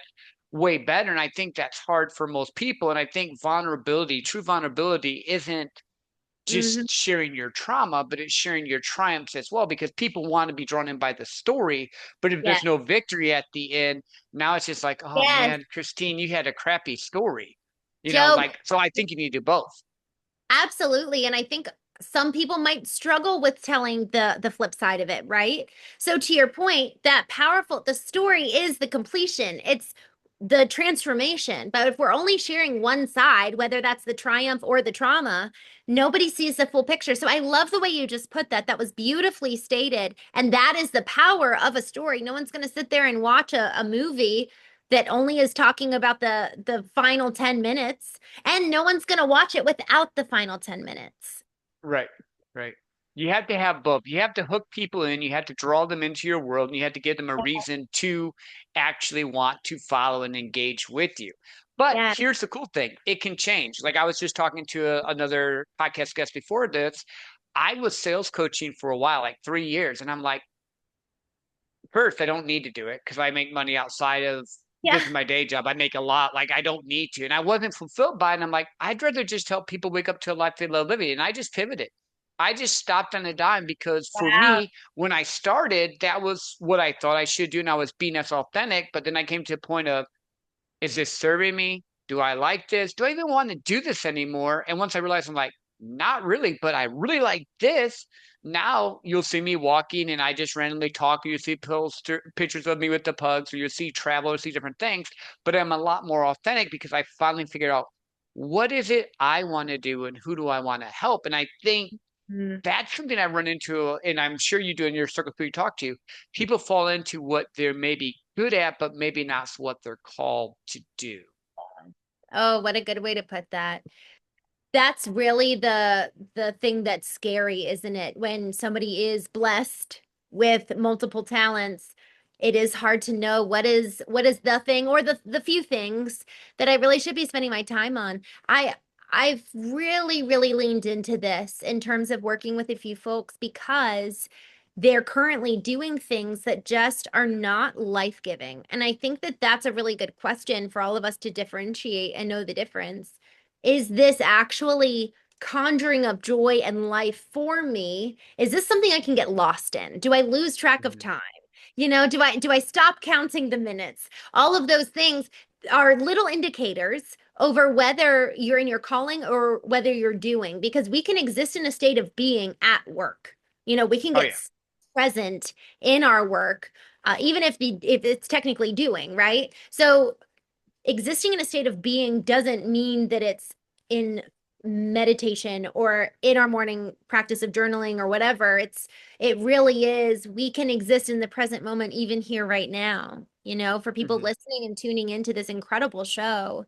[SPEAKER 1] way better. And I think that's hard for most people. And I think vulnerability, true vulnerability, isn't
[SPEAKER 2] hmm,
[SPEAKER 1] just sharing your trauma, but it's sharing your triumphs as well, because people want to be drawn in by the story. But if
[SPEAKER 2] yeah,
[SPEAKER 1] there's no victory at the end, now it's just like, oh
[SPEAKER 2] yes,
[SPEAKER 1] man, Christene, you had a crappy story.
[SPEAKER 2] Joe.
[SPEAKER 1] So I think you need to do both.
[SPEAKER 2] Absolutely. And I think some people might struggle with telling the flip side of it, right? So to your point, that powerful the story is the completion. It's the transformation. But if we're only sharing one side, whether that's the triumph or the trauma, nobody sees the full picture. So I love the way you just put that. That was beautifully stated. And that is the power of a story. No one's going to sit there and watch a movie that only is talking about the final 10 minutes, and no one's going to watch it without the final 10 minutes.
[SPEAKER 1] Right, right. You have to have both. You have to hook people in, you have to draw them into your world, and you have to give them a reason to actually want to follow and engage with you. But
[SPEAKER 2] Yeah.
[SPEAKER 1] here's the cool thing, it can change. Like I was just talking to another podcast guest before this. I was sales coaching for a while, like 3 years, and I'm like, first, I don't need to do it because I make money outside of
[SPEAKER 2] Yeah.
[SPEAKER 1] this is my day job. I make a lot. Like I don't need to. And I wasn't fulfilled by it. And I'm like, I'd rather just help people wake up to a life they love living. And I just pivoted. I just stopped on a dime because for
[SPEAKER 2] Wow.
[SPEAKER 1] me, when I started, that was what I thought I should do. And I was being as authentic. But then I came to a point of, is this serving me? Do I like this? Do I even want to do this anymore? And once I realized, I'm like, not really, but I really like this. Now you'll see me walking and I just randomly talk. You see pictures of me with the pugs, or you'll see travel, or see different things. But I'm a lot more authentic because I finally figured out what is it I want to do and who do I want to help. And I think
[SPEAKER 2] Mm.
[SPEAKER 1] that's something I run into, and I'm sure you do in your circles who you talk to. People fall into what they're maybe good at, but maybe not what they're called to do.
[SPEAKER 2] Oh, what a good way to put that. That's really the thing that's scary, isn't it? When somebody is blessed with multiple talents, it is hard to know what is the thing or the few things that I really should be spending my time on. I've really, really leaned into this in terms of working with a few folks because they're currently doing things that just are not life-giving. And I think that that's a really good question for all of us to differentiate and know the difference. Is this actually conjuring up joy and life for me? Is this something I can get lost in? Do I lose track of
[SPEAKER 1] Mhm.
[SPEAKER 2] time? Do I stop counting the minutes? All of those things are little indicators over whether you're in your calling or whether you're doing, because we can exist in a state of being at work. We can
[SPEAKER 1] Oh
[SPEAKER 2] get
[SPEAKER 1] yeah.
[SPEAKER 2] present in our work, even if it's technically doing, right? So existing in a state of being doesn't mean that it's in meditation or in our morning practice of journaling or whatever. It really is, we can exist in the present moment even here right now. For people
[SPEAKER 1] Hmm.
[SPEAKER 2] listening and tuning into this incredible show,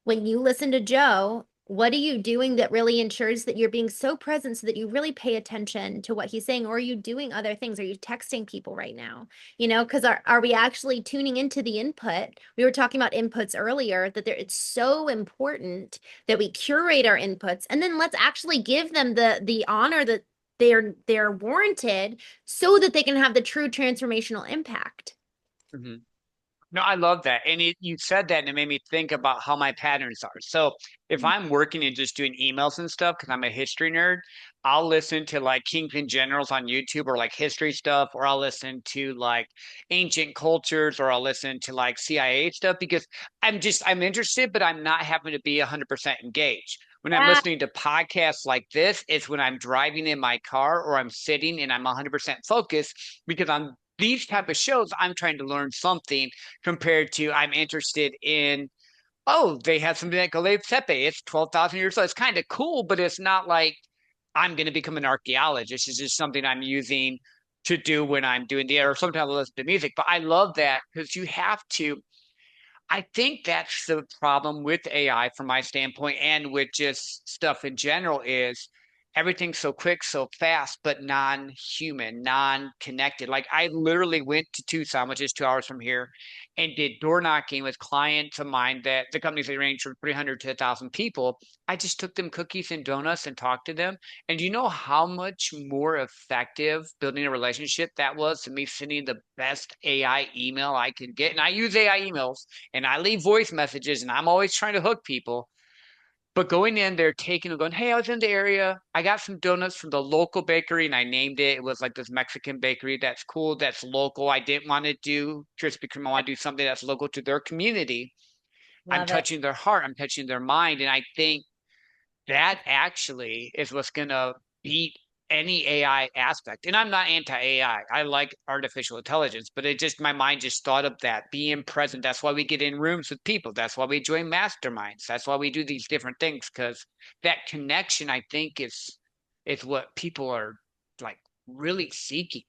[SPEAKER 2] when you listen to Joe, what are you doing that really ensures that you're being so present so that you really pay attention to what he's saying? Or are you doing other things? Are you texting people right now? Because are we actually tuning into the input? We were talking about inputs earlier, that it's so important that we curate our inputs and then let's actually give them the honor that they're warranted so that they can have the true transformational impact.
[SPEAKER 1] Hmm. No, I love that. And you said that and it made me think about how my patterns are. So if I'm working and just doing emails and stuff, because I'm a history nerd, I'll listen to like Kingpin Generals on YouTube or like history stuff, or I'll listen to like ancient cultures, or I'll listen to like CIA stuff because I'm interested, but I'm not having to be 100% engaged. When I'm
[SPEAKER 2] Yeah.
[SPEAKER 1] listening to podcasts like this, it's when I'm driving in my car or I'm sitting and I'm 100% focused because on these type of shows, I'm trying to learn something compared to I'm interested in, oh, they have something like Gale Tepe. It's 12,000 years old. It's kind of cool, but it's not like I'm going to become an archaeologist. It's just something I'm using to do when I'm doing the, or sometimes I listen to music. But I love that because you have to, I think that's the problem with AI from my standpoint and with just stuff in general is everything's so quick, so fast, but non-human, non-connected. Like I literally went to Tucson, which is 2 hours from here, and did door knocking with clients of mine that the companies that range from 300 to 1,000 people. I just took them cookies and donuts and talked to them. And do you know how much more effective building a relationship that was than me sending the best AI email I could get? And I use AI emails and I leave voice messages and I'm always trying to hook people. But going in there, taking and going, hey, I was in the area. I got some donuts from the local bakery and I named it. It was like this Mexican bakery that's cool, that's local. I didn't want to do Krispy Kreme. I want to do something that's local to their community. I'm
[SPEAKER 2] Love it.
[SPEAKER 1] touching their heart, I'm touching their mind. And I think that actually is what's going to beat any AI aspect. And I'm not anti-AI. I like artificial intelligence, but it just my mind just thought of that being present. That's why we get in rooms with people. That's why we join masterminds. That's why we do these different things because that connection, I think, is what people are like really seeking.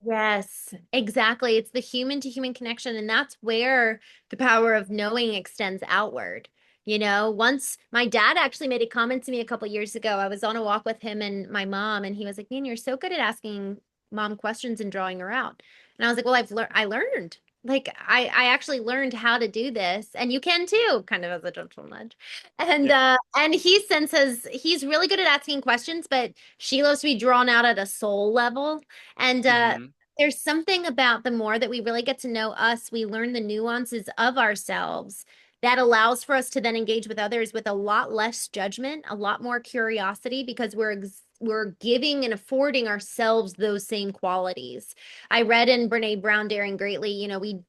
[SPEAKER 2] Yes, exactly. It's the human to human connection. And that's where the power of knowing extends outward. Once my dad actually made a comment to me a couple years ago. I was on a walk with him and my mom, and he was like, "Man, you're so good at asking mom questions and drawing her out." And I was like, "Well, I learned. Like I actually learned how to do this, and you can too," kind of as a gentle nudge. And
[SPEAKER 1] Yeah.
[SPEAKER 2] and he senses he's really good at asking questions, but she loves to be drawn out at a soul level. And
[SPEAKER 1] Hmm.
[SPEAKER 2] there's something about the more that we really get to know us, we learn the nuances of ourselves that allows for us to then engage with others with a lot less judgment, a lot more curiosity, because we're giving and affording ourselves those same qualities. I read in Brene Brown Daring Greatly,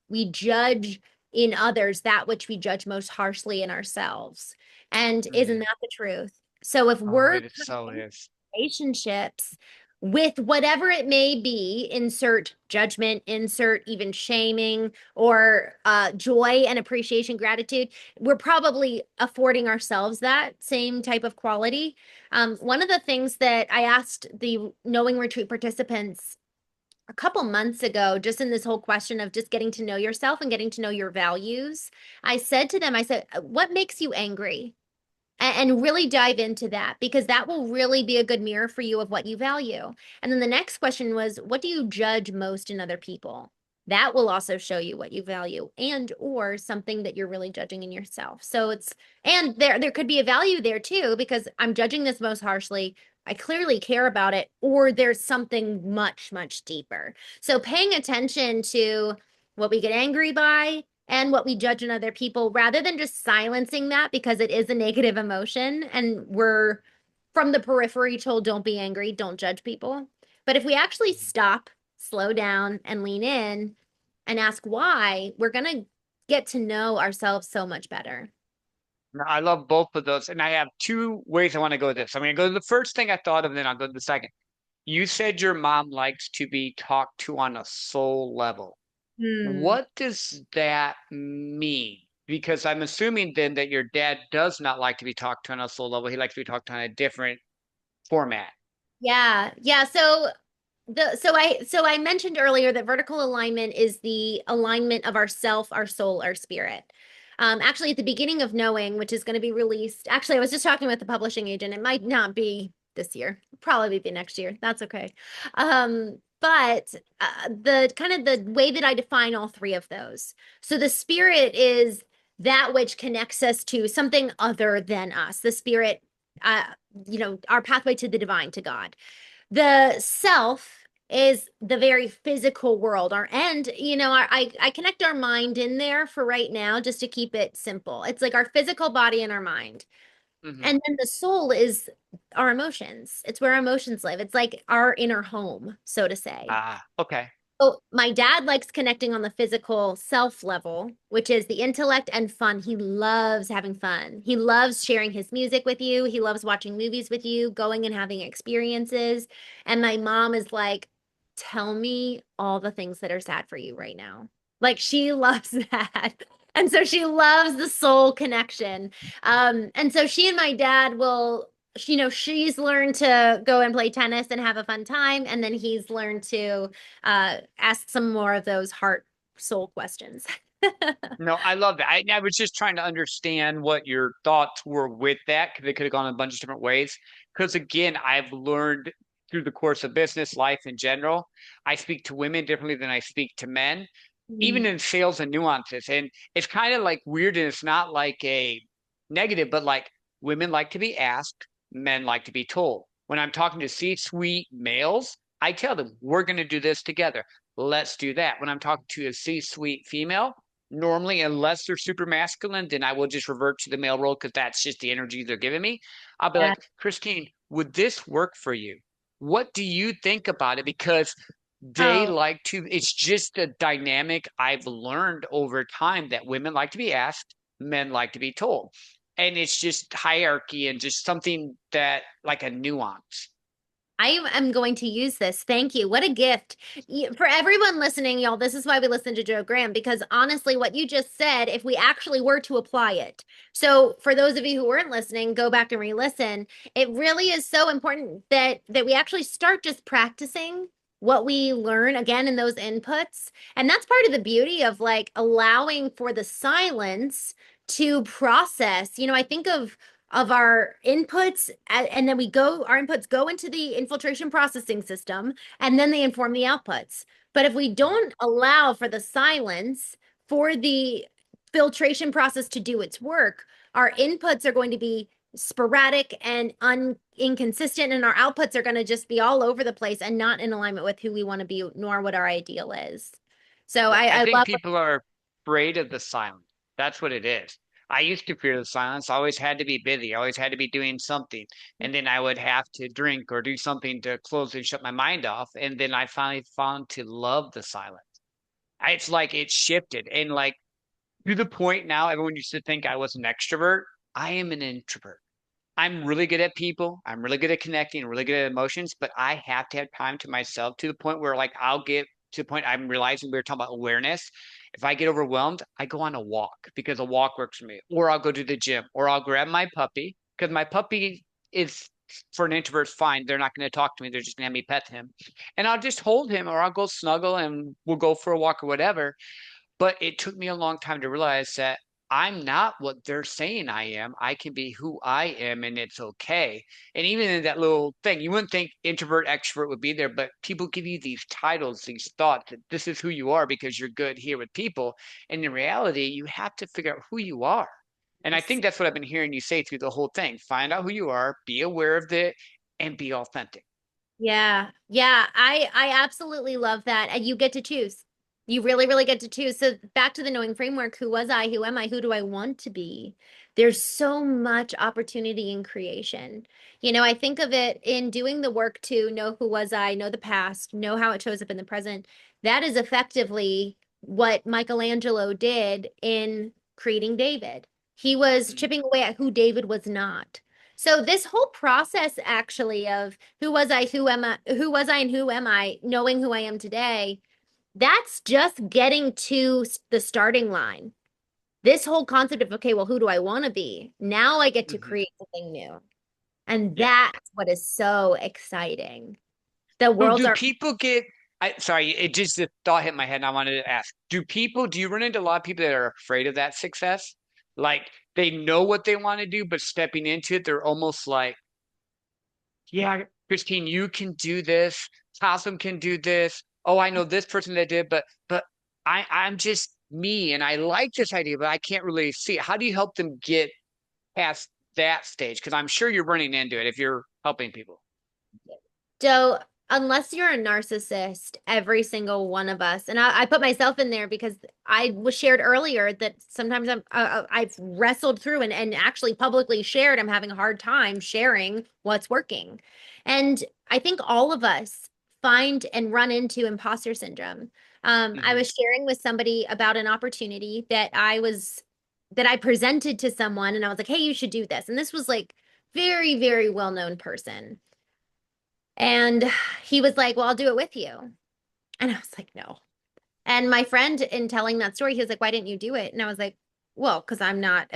[SPEAKER 2] we judge in others that which we judge most harshly in ourselves. And isn't
[SPEAKER 1] Hmm.
[SPEAKER 2] that the truth? So if
[SPEAKER 1] Oh,
[SPEAKER 2] we're
[SPEAKER 1] it so is.
[SPEAKER 2] relationships with whatever it may be, insert judgment, insert even shaming or joy and appreciation, gratitude, we're probably affording ourselves that same type of quality. One of the things that I asked the Knowing Retreat participants a couple months ago, just in this whole question of just getting to know yourself and getting to know your values, I said to them, I said, what makes you angry? And really dive into that because that will really be a good mirror for you of what you value. And then the next question was, what do you judge most in other people? That will also show you what you value and or something that you're really judging in yourself. So it's and there could be a value there too because I'm judging this most harshly. I clearly care about it or there's something much much deeper. So paying attention to what we get angry by and what we judge in other people rather than just silencing that because it is a negative emotion and we're from the periphery told don't be angry, don't judge people. But if we actually stop, slow down, and lean in and ask why, we're going to get to know ourselves so much better.
[SPEAKER 1] I love both of those. And I have two ways I want to go with this. I'm going to go to the first thing I thought of, then I'll go to the second. You said your mom likes to be talked to on a soul level.
[SPEAKER 2] Hmm.
[SPEAKER 1] What does that mean? Because I'm assuming then that your dad does not like to be talked to on a soul level. He likes to be talked to on a different format.
[SPEAKER 2] Yeah. Yeah. So I mentioned earlier that vertical alignment is the alignment of our self, our soul, our spirit. Actually, at the beginning of Knowing, which is going to be released, actually, I was just talking with the publishing agent. It might not be this year, probably be next year. That's okay. But the kind of the way that I define all three of those. So the spirit is that which connects us to something other than us. The spirit, uh, our pathway to the divine, to God. The self is the very physical world our end I connect our mind in there for right now just to keep it simple. It's like our physical body and our mind,
[SPEAKER 1] Hmm.
[SPEAKER 2] and then the soul is our emotions. It's where our emotions live. It's like our inner home, so to say.
[SPEAKER 1] Ah, okay.
[SPEAKER 2] So my dad likes connecting on the physical self level, which is the intellect and fun. He loves having fun. He loves sharing his music with you. He loves watching movies with you, going and having experiences. And my mom is like, tell me all the things that are sad for you right now. Like she loves that. And so she loves the soul connection. And so she and my dad will, she's learned to go and play tennis and have a fun time. And then he's learned to ask some more of those heart soul questions.
[SPEAKER 1] No, I love that. I was just trying to understand what your thoughts were with that because it could have gone a bunch of different ways. Because again, I've learned through the course of business life in general, I speak to women differently than I speak to men, even
[SPEAKER 2] Mm.
[SPEAKER 1] in sales and nuances. And it's kind of like weird, and it's not like a negative, but like women like to be asked, men like to be told. When I'm talking to C-suite males, I tell them, we're going to do this together. Let's do that. When I'm talking to a C-suite female, normally, unless they're super masculine, then I will just revert to the male role because that's just the energy they're giving me. I'll be
[SPEAKER 2] Yeah.
[SPEAKER 1] like, Christine, would this work for you? What do you think about it? Because they
[SPEAKER 2] Oh,
[SPEAKER 1] like to, it's just a dynamic I've learned over time that women like to be asked, men like to be told. And it's just hierarchy and just something that like a nuance.
[SPEAKER 2] I am going to use this. Thank you. What a gift. For everyone listening, y'all, this is why we listen to Joe Graham, because honestly, what you just said, if we actually were to apply it. So for those of you who weren't listening, go back and re-listen. It really is so important that we actually start just practicing what we learn again in those inputs. And that's part of the beauty of like allowing for the silence to process. I think of our inputs and then our inputs go into the infiltration processing system and then they inform the outputs. But if we don't allow for the silence for the filtration process to do its work, our inputs are going to be sporadic and inconsistent, and our outputs are going to just be all over the place and not in alignment with who we want to be nor what our ideal is. So
[SPEAKER 1] Yeah, I
[SPEAKER 2] I
[SPEAKER 1] think
[SPEAKER 2] love.
[SPEAKER 1] people are afraid of the silence. That's what it is. I used to fear the silence. I always had to be busy. I always had to be doing something. And then I would have to drink or do something to close and shut my mind off. And then I finally found to love the silence. It's like it shifted. And like to the point now, everyone used to think I was an extrovert. I am an introvert. I'm really good at people. I'm really good at connecting, really good at emotions, but I have to have time to myself to the point where like I'll get to the point I'm realizing we were talking about awareness. If I get overwhelmed, I go on a walk because a walk works for me, or I'll go to the gym, or I'll grab my puppy because my puppy is for an introvert, fine. They're not going to talk to me. They're just going to have me pet him. And I'll just hold him or I'll go snuggle and we'll go for a walk or whatever. But it took me a long time to realize that I'm not what they're saying I am. I can be who I am and it's okay. And even in that little thing, you wouldn't think introvert, extrovert would be there, but people give you these titles, these thoughts that this is who you are because you're good here with people. And in reality, you have to figure out who you are. And I
[SPEAKER 2] Yes.
[SPEAKER 1] think that's what I've been hearing you say through the whole thing. Find out who you are, be aware of it, and be authentic.
[SPEAKER 2] Yeah. Yeah. I absolutely love that. And you get to choose. You really, really get to choose. So back to the knowing framework, who was I? Who am I? Who do I want to be? There's so much opportunity in creation. I think of it in doing the work to know who was I, know the past, know how it shows up in the present. That is effectively what Michelangelo did in creating David. He was
[SPEAKER 1] Mhm.
[SPEAKER 2] chipping away at who David was not. So this whole process actually of who was I, who am I, who was I and who am I, knowing who I am today, that's just getting to the starting line. This whole concept of, okay, well, who do I want to be? Now I get to
[SPEAKER 1] Mhm.
[SPEAKER 2] create something new. And
[SPEAKER 1] Yeah.
[SPEAKER 2] that's what is so exciting. The
[SPEAKER 1] So
[SPEAKER 2] worlds
[SPEAKER 1] do
[SPEAKER 2] are,
[SPEAKER 1] people get sorry, it just the thought hit my head and I wanted to ask. Do you run into a lot of people that are afraid of that success? Like they know what they want to do, but stepping into it, they're almost like, yeah, Christine, you can do this. Tassim can do this. Oh, I know this person that did, but I'm just me and I like this idea, but I can't really see it. How do you help them get past that stage? Because I'm sure you're running into it if you're helping people.
[SPEAKER 2] so unless you're a narcissist, every single one of us, and I put myself in there because I was shared earlier that sometimes I've wrestled through and actually publicly shared I'm having a hard time sharing what's working. And I think all of us find and run into imposter syndrome. I
[SPEAKER 1] Hmm.
[SPEAKER 2] was sharing with somebody about an opportunity that I presented to someone and I was like, hey, you should do this. And this was like very, very well-known person. And he was like, well, I'll do it with you. And I was like, no. And my friend, in telling that story, he was like, why didn't you do it? And I was like, well, because I'm not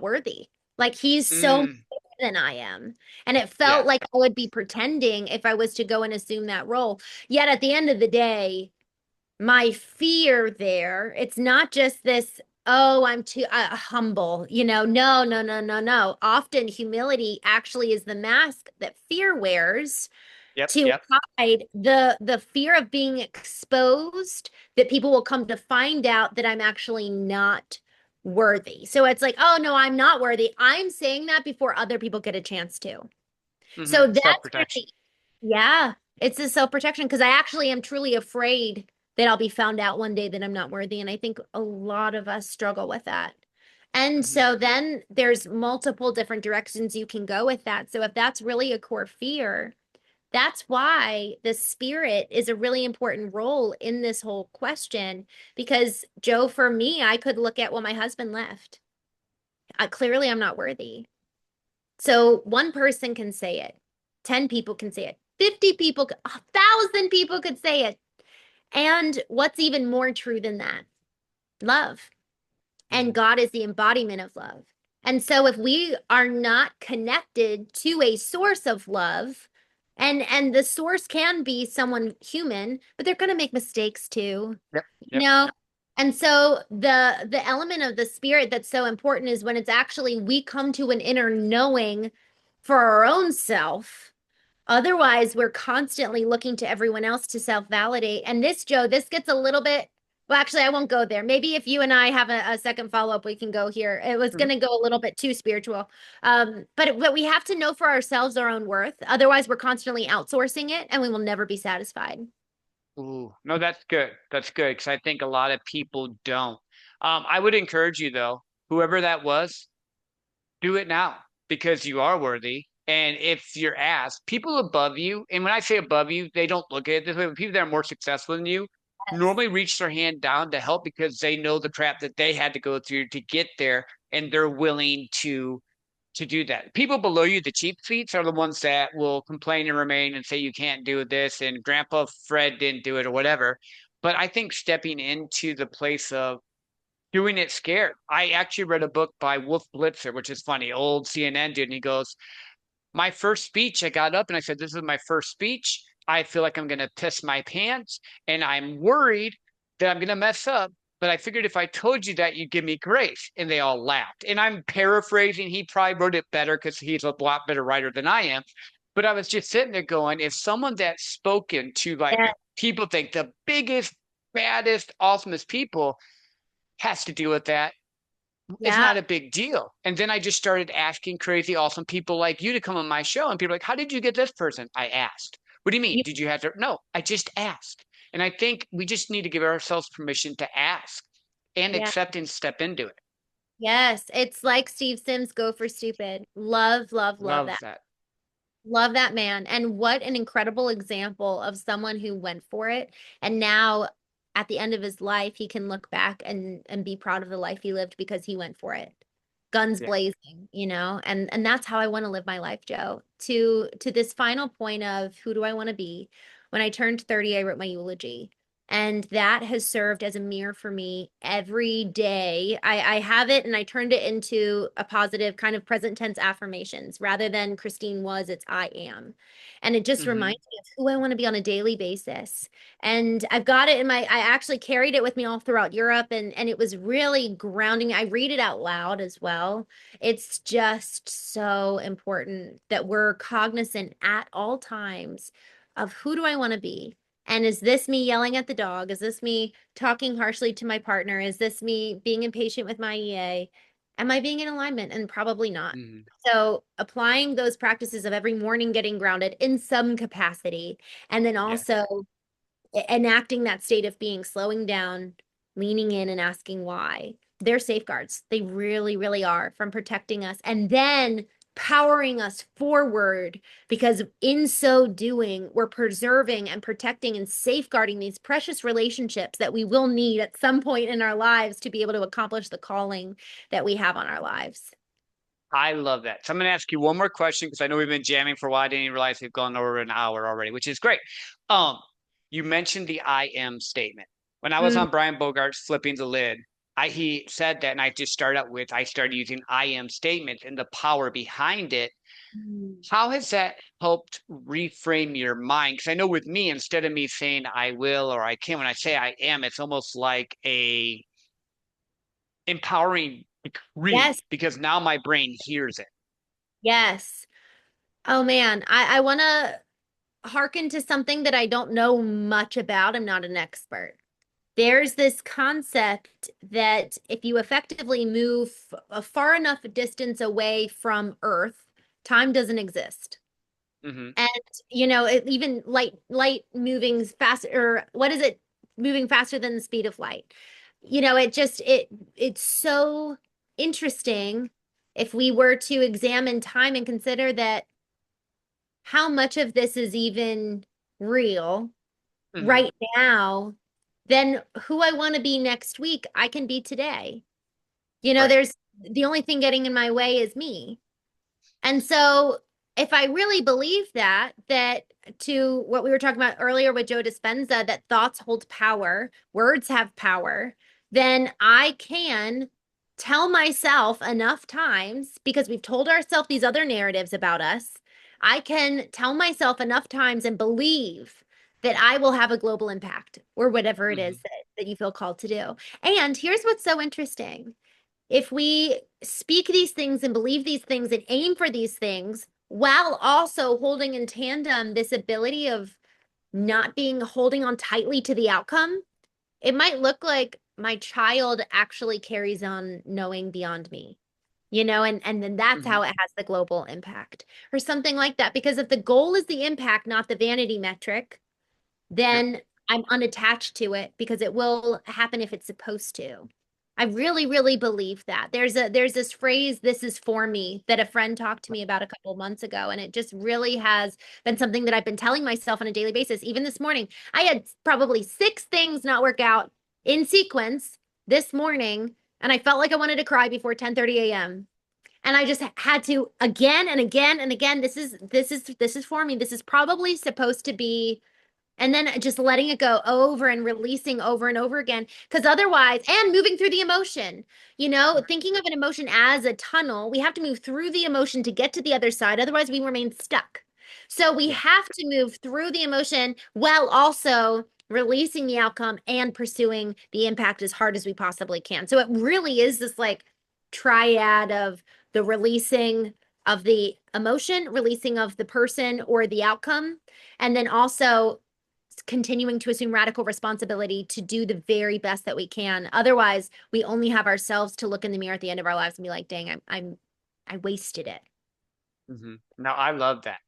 [SPEAKER 2] worthy. Like he's so more
[SPEAKER 1] Mm,
[SPEAKER 2] than I am. And it felt
[SPEAKER 1] yeah.
[SPEAKER 2] like I would be pretending if I was to go and assume that role. Yet at the end of the day, my fear there, it's not just this, oh, I'm too humble, no, no, no, no, no. Often humility actually is the mask that fear wears
[SPEAKER 1] Yep.
[SPEAKER 2] to
[SPEAKER 1] Yep.
[SPEAKER 2] hide the fear of being exposed, that people will come to find out that I'm actually not worthy. So it's like, oh no, I'm not worthy. I'm saying that before other people get a chance to. So that's
[SPEAKER 1] Self-protection.
[SPEAKER 2] really, yeah, it's a self-protection because I actually am truly afraid that I'll be found out one day that I'm not worthy. And I think a lot of us struggle with that. And
[SPEAKER 1] Hmm.
[SPEAKER 2] so then there's multiple different directions you can go with that. So if that's really a core fear, that's why the spirit is a really important role in this whole question. Because, Joe, for me, I could look at, well, my husband left. Clearly, I'm not worthy. So one person can say it, 10 people can say it, 50 people, 1,000 people could say it. And what's even more true than that? Love. And
[SPEAKER 1] Hmm.
[SPEAKER 2] God is the embodiment of love. And so if we are not connected to a source of love, and the source can be someone human, but they're going to make mistakes too,
[SPEAKER 1] Yep.
[SPEAKER 2] you
[SPEAKER 1] Yep.
[SPEAKER 2] know? And so the element of the spirit that's so important is when it's actually we come to an inner knowing for our own self. Otherwise, we're constantly looking to everyone else to self-validate. And this, Joe, this gets a little bit, well, actually, I won't go there. Maybe if you and I have a second follow-up, we can go here. It was going
[SPEAKER 1] Mhm.
[SPEAKER 2] to go a little bit too spiritual. But we have to know for ourselves our own worth. Otherwise, we're constantly outsourcing it and we will never be satisfied.
[SPEAKER 1] Ooh, no, that's good. That's good because I think a lot of people don't. I would encourage you though, whoever that was, do it now because you are worthy. And if you're asked, people above you, and when I say above you, they don't look at it this way, but people that are more successful than you
[SPEAKER 2] Yes.
[SPEAKER 1] normally reach their hand down to help because they know the crap that they had to go through to get there, and they're willing to do that. People below you, the cheap seats, are the ones that will complain and remain and say you can't do this, and Grandpa Fred didn't do it or whatever. But I think stepping into the place of doing it scared. I actually read a book by Wolf Blitzer, which is funny, old CNN dude, and he goes, My first speech, I got up and I said, "This is my first speech. I feel like I'm going to piss my pants and I'm worried that I'm going to mess up. But I figured if I told you that, you'd give me grace." And they all laughed. And I'm paraphrasing. He probably wrote it better because he's a lot better writer than I am. But I was just sitting there going, if someone that's spoken to like
[SPEAKER 2] Yeah.
[SPEAKER 1] people think the biggest, baddest, awesomest people has to deal with that, it's
[SPEAKER 2] Yeah.
[SPEAKER 1] not a big deal. And then I just started asking crazy, awesome people like you to come on my show. And people are like, how did you get this person? I asked. What do you mean?
[SPEAKER 2] You,
[SPEAKER 1] Did you have to? No, I just asked. And I think we just need to give ourselves permission to ask and
[SPEAKER 2] yeah.
[SPEAKER 1] accept and step into it.
[SPEAKER 2] Yes. It's like Steve Sims, Go for Stupid. Love, love, love
[SPEAKER 1] Love
[SPEAKER 2] that.
[SPEAKER 1] that.
[SPEAKER 2] Love that man. And what an incredible example of someone who went for it. And now at the end of his life, he can look back and be proud of the life he lived because he went for it. Guns
[SPEAKER 1] Yeah.
[SPEAKER 2] blazing, and that's how I want to live my life, Joe. To this final point of who do I want to be? When I turned 30, I wrote my eulogy. And that has served as a mirror for me every day. I have it and I turned it into a positive kind of present tense affirmations rather than Christene was, it's I am. And it just
[SPEAKER 1] Hmm.
[SPEAKER 2] reminds me of who I want to be on a daily basis. And I've got it in I actually carried it with me all throughout Europe and it was really grounding. I read it out loud as well. It's just so important that we're cognizant at all times of who do I want to be? And is this me yelling at the dog? Is this me talking harshly to my partner? Is this me being impatient with my EA? Am I being in alignment? And probably not.
[SPEAKER 1] Hmm.
[SPEAKER 2] So applying those practices of every morning getting grounded in some capacity, and then
[SPEAKER 1] Yes.
[SPEAKER 2] also enacting that state of being, slowing down, leaning in and asking why. They're safeguards. They really, really are from protecting us and then powering us forward because in so doing, we're preserving and protecting and safeguarding these precious relationships that we will need at some point in our lives to be able to accomplish the calling that we have on our lives.
[SPEAKER 1] I love that. So I'm going to ask you one more question because I know we've been jamming for a while. I didn't even realize we've gone over an hour already, which is great. Um, you mentioned the I am statement. When I was
[SPEAKER 2] Mm.
[SPEAKER 1] on Brian Bogart's Flipping the Lid, he said that, and I just started out with I started using I am statements and the power behind it. How has that helped reframe your mind? Because I know with me, instead of me saying I will or I can, when I say I am, it's almost like a empowering
[SPEAKER 2] Yes,
[SPEAKER 1] decree because now my brain hears it.
[SPEAKER 2] yes. Oh man, I want to hearken to something that I don't know much about. I'm not an expert. There's this concept that if you effectively move a far enough distance away from Earth, time doesn't exist.
[SPEAKER 1] Hmm.
[SPEAKER 2] And even light moving faster, or what is it? Moving faster than the speed of light. It's so interesting if we were to examine time and consider that how much of this is even real
[SPEAKER 1] Hmm.
[SPEAKER 2] right now, then who I want to be next week, I can be today.
[SPEAKER 1] Right.
[SPEAKER 2] There's the only thing getting in my way is me. And so if I really believe that to what we were talking about earlier with Joe Dispenza, that thoughts hold power, words have power, then I can tell myself enough times because we've told ourselves these other narratives about us. I can tell myself enough times and believe that I will have a global impact or whatever it is
[SPEAKER 1] Hmm.
[SPEAKER 2] that you feel called to do. And here's what's so interesting, if we speak these things and believe these things and aim for these things while also holding in tandem this ability of not being holding on tightly to the outcome, it might look like my child actually carries on knowing beyond me. And then that's
[SPEAKER 1] Hmm.
[SPEAKER 2] how it has the global impact or something like that. Because if the goal is the impact, not the vanity metric,
[SPEAKER 1] Yep.
[SPEAKER 2] then I'm unattached to it because it will happen if it's supposed to. I really, really believe that. There's this phrase, this is for me, that a friend talked to me about a couple of months ago. And it just really has been something that I've been telling myself on a daily basis. Even this morning, I had probably 6 things not work out in sequence this morning. And I felt like I wanted to cry before 10:30 a.m. And I just had to again and again and again. This is for me. This is probably supposed to be And then just letting it go over and releasing over and over again. Because otherwise, and moving through the emotion, thinking of an emotion as a tunnel, we have to move through the emotion to get to the other side. Otherwise, we remain stuck. So we
[SPEAKER 1] Yeah.
[SPEAKER 2] have to move through the emotion while also releasing the outcome and pursuing the impact as hard as we possibly can. So it really is this like triad of the releasing of the emotion, releasing of the person or the outcome, and then also continuing to assume radical responsibility to do the very best that we can. Otherwise, we only have ourselves to look in the mirror at the end of our lives and be like, dang, I wasted it.
[SPEAKER 1] Now, I love that.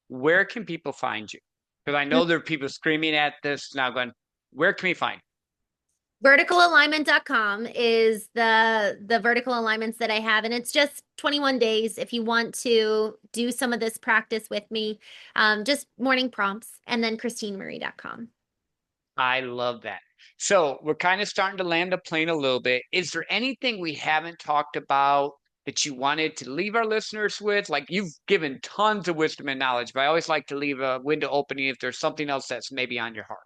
[SPEAKER 1] Where can people find you? Because I know there are people screaming at this now going, where can we find
[SPEAKER 2] Verticalalignment.com is the vertical alignments that I have, and it's just 21 days if you want to do some of this practice with me. Just morning prompts, and then ChristeneMarie.com.
[SPEAKER 1] I love that. So we're kind of starting to land the plane a little bit. Is there anything we haven't talked about that you wanted to leave our listeners with? Like you've given tons of wisdom and knowledge, but I always like to leave a window opening if there's something else that's maybe on your heart.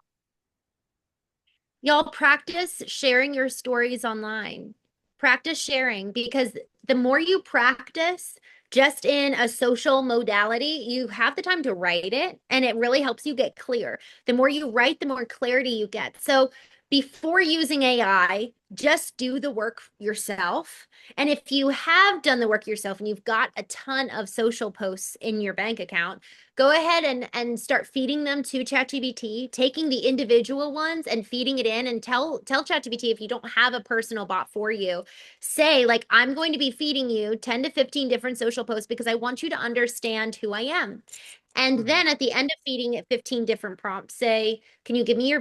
[SPEAKER 2] Y'all practice sharing your stories online. Practice sharing because the more you practice just in a social modality, you have the time to write it and it really helps you get clear. The more you write, the more clarity you get. So before using AI, just do the work yourself. And if you have done the work yourself and you've got a ton of social posts in your bank account, go ahead and start feeding them to ChatGPT, taking the individual ones and feeding it in and tell ChatGPT if you don't have a personal bot for you, say like I'm going to be feeding you 10 to 15 different social posts because I want you to understand who I am. And
[SPEAKER 1] Mhm.
[SPEAKER 2] then at the end of feeding it 15 different prompts, say, can you give me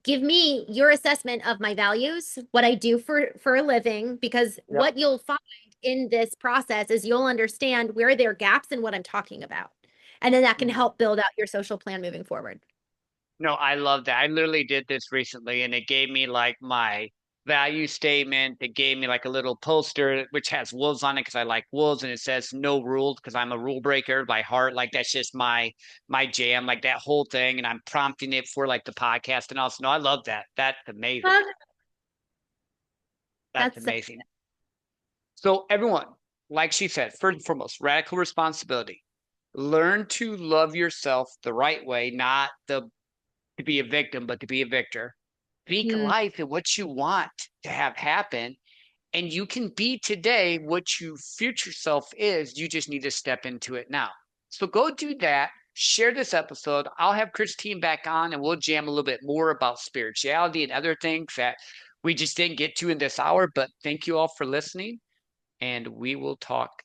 [SPEAKER 2] give me your assessment of my values, what I do for a living, because
[SPEAKER 1] Yep.
[SPEAKER 2] what you'll find in this process is you'll understand where there are gaps in what I'm talking about. And then that can
[SPEAKER 1] Mhm.
[SPEAKER 2] help build out your social plan moving forward.
[SPEAKER 1] No, I love that. I literally did this recently and it gave me like my value statement. It gave me like a little poster which has wolves on it because I like wolves and it says no rules because I'm a rule breaker by heart. Like that's just my jam, like that whole thing. And I'm prompting it for like the podcast and also no, I love that. That's amazing.
[SPEAKER 2] Uh,
[SPEAKER 1] That's
[SPEAKER 2] That's so
[SPEAKER 1] amazing. So everyone, like she said, first and foremost, radical responsibility. Learn to love yourself the right way, not the to be a victim, but to be a victor. Speak
[SPEAKER 2] Hmm.
[SPEAKER 1] life and what you want to have happen. And you can be today what your future self is. You just need to step into it now. So go do that. Share this episode. I'll have Christene back on and we'll jam a little bit more about spirituality and other things that we just didn't get to in this hour. But thank you all for listening, and we will talk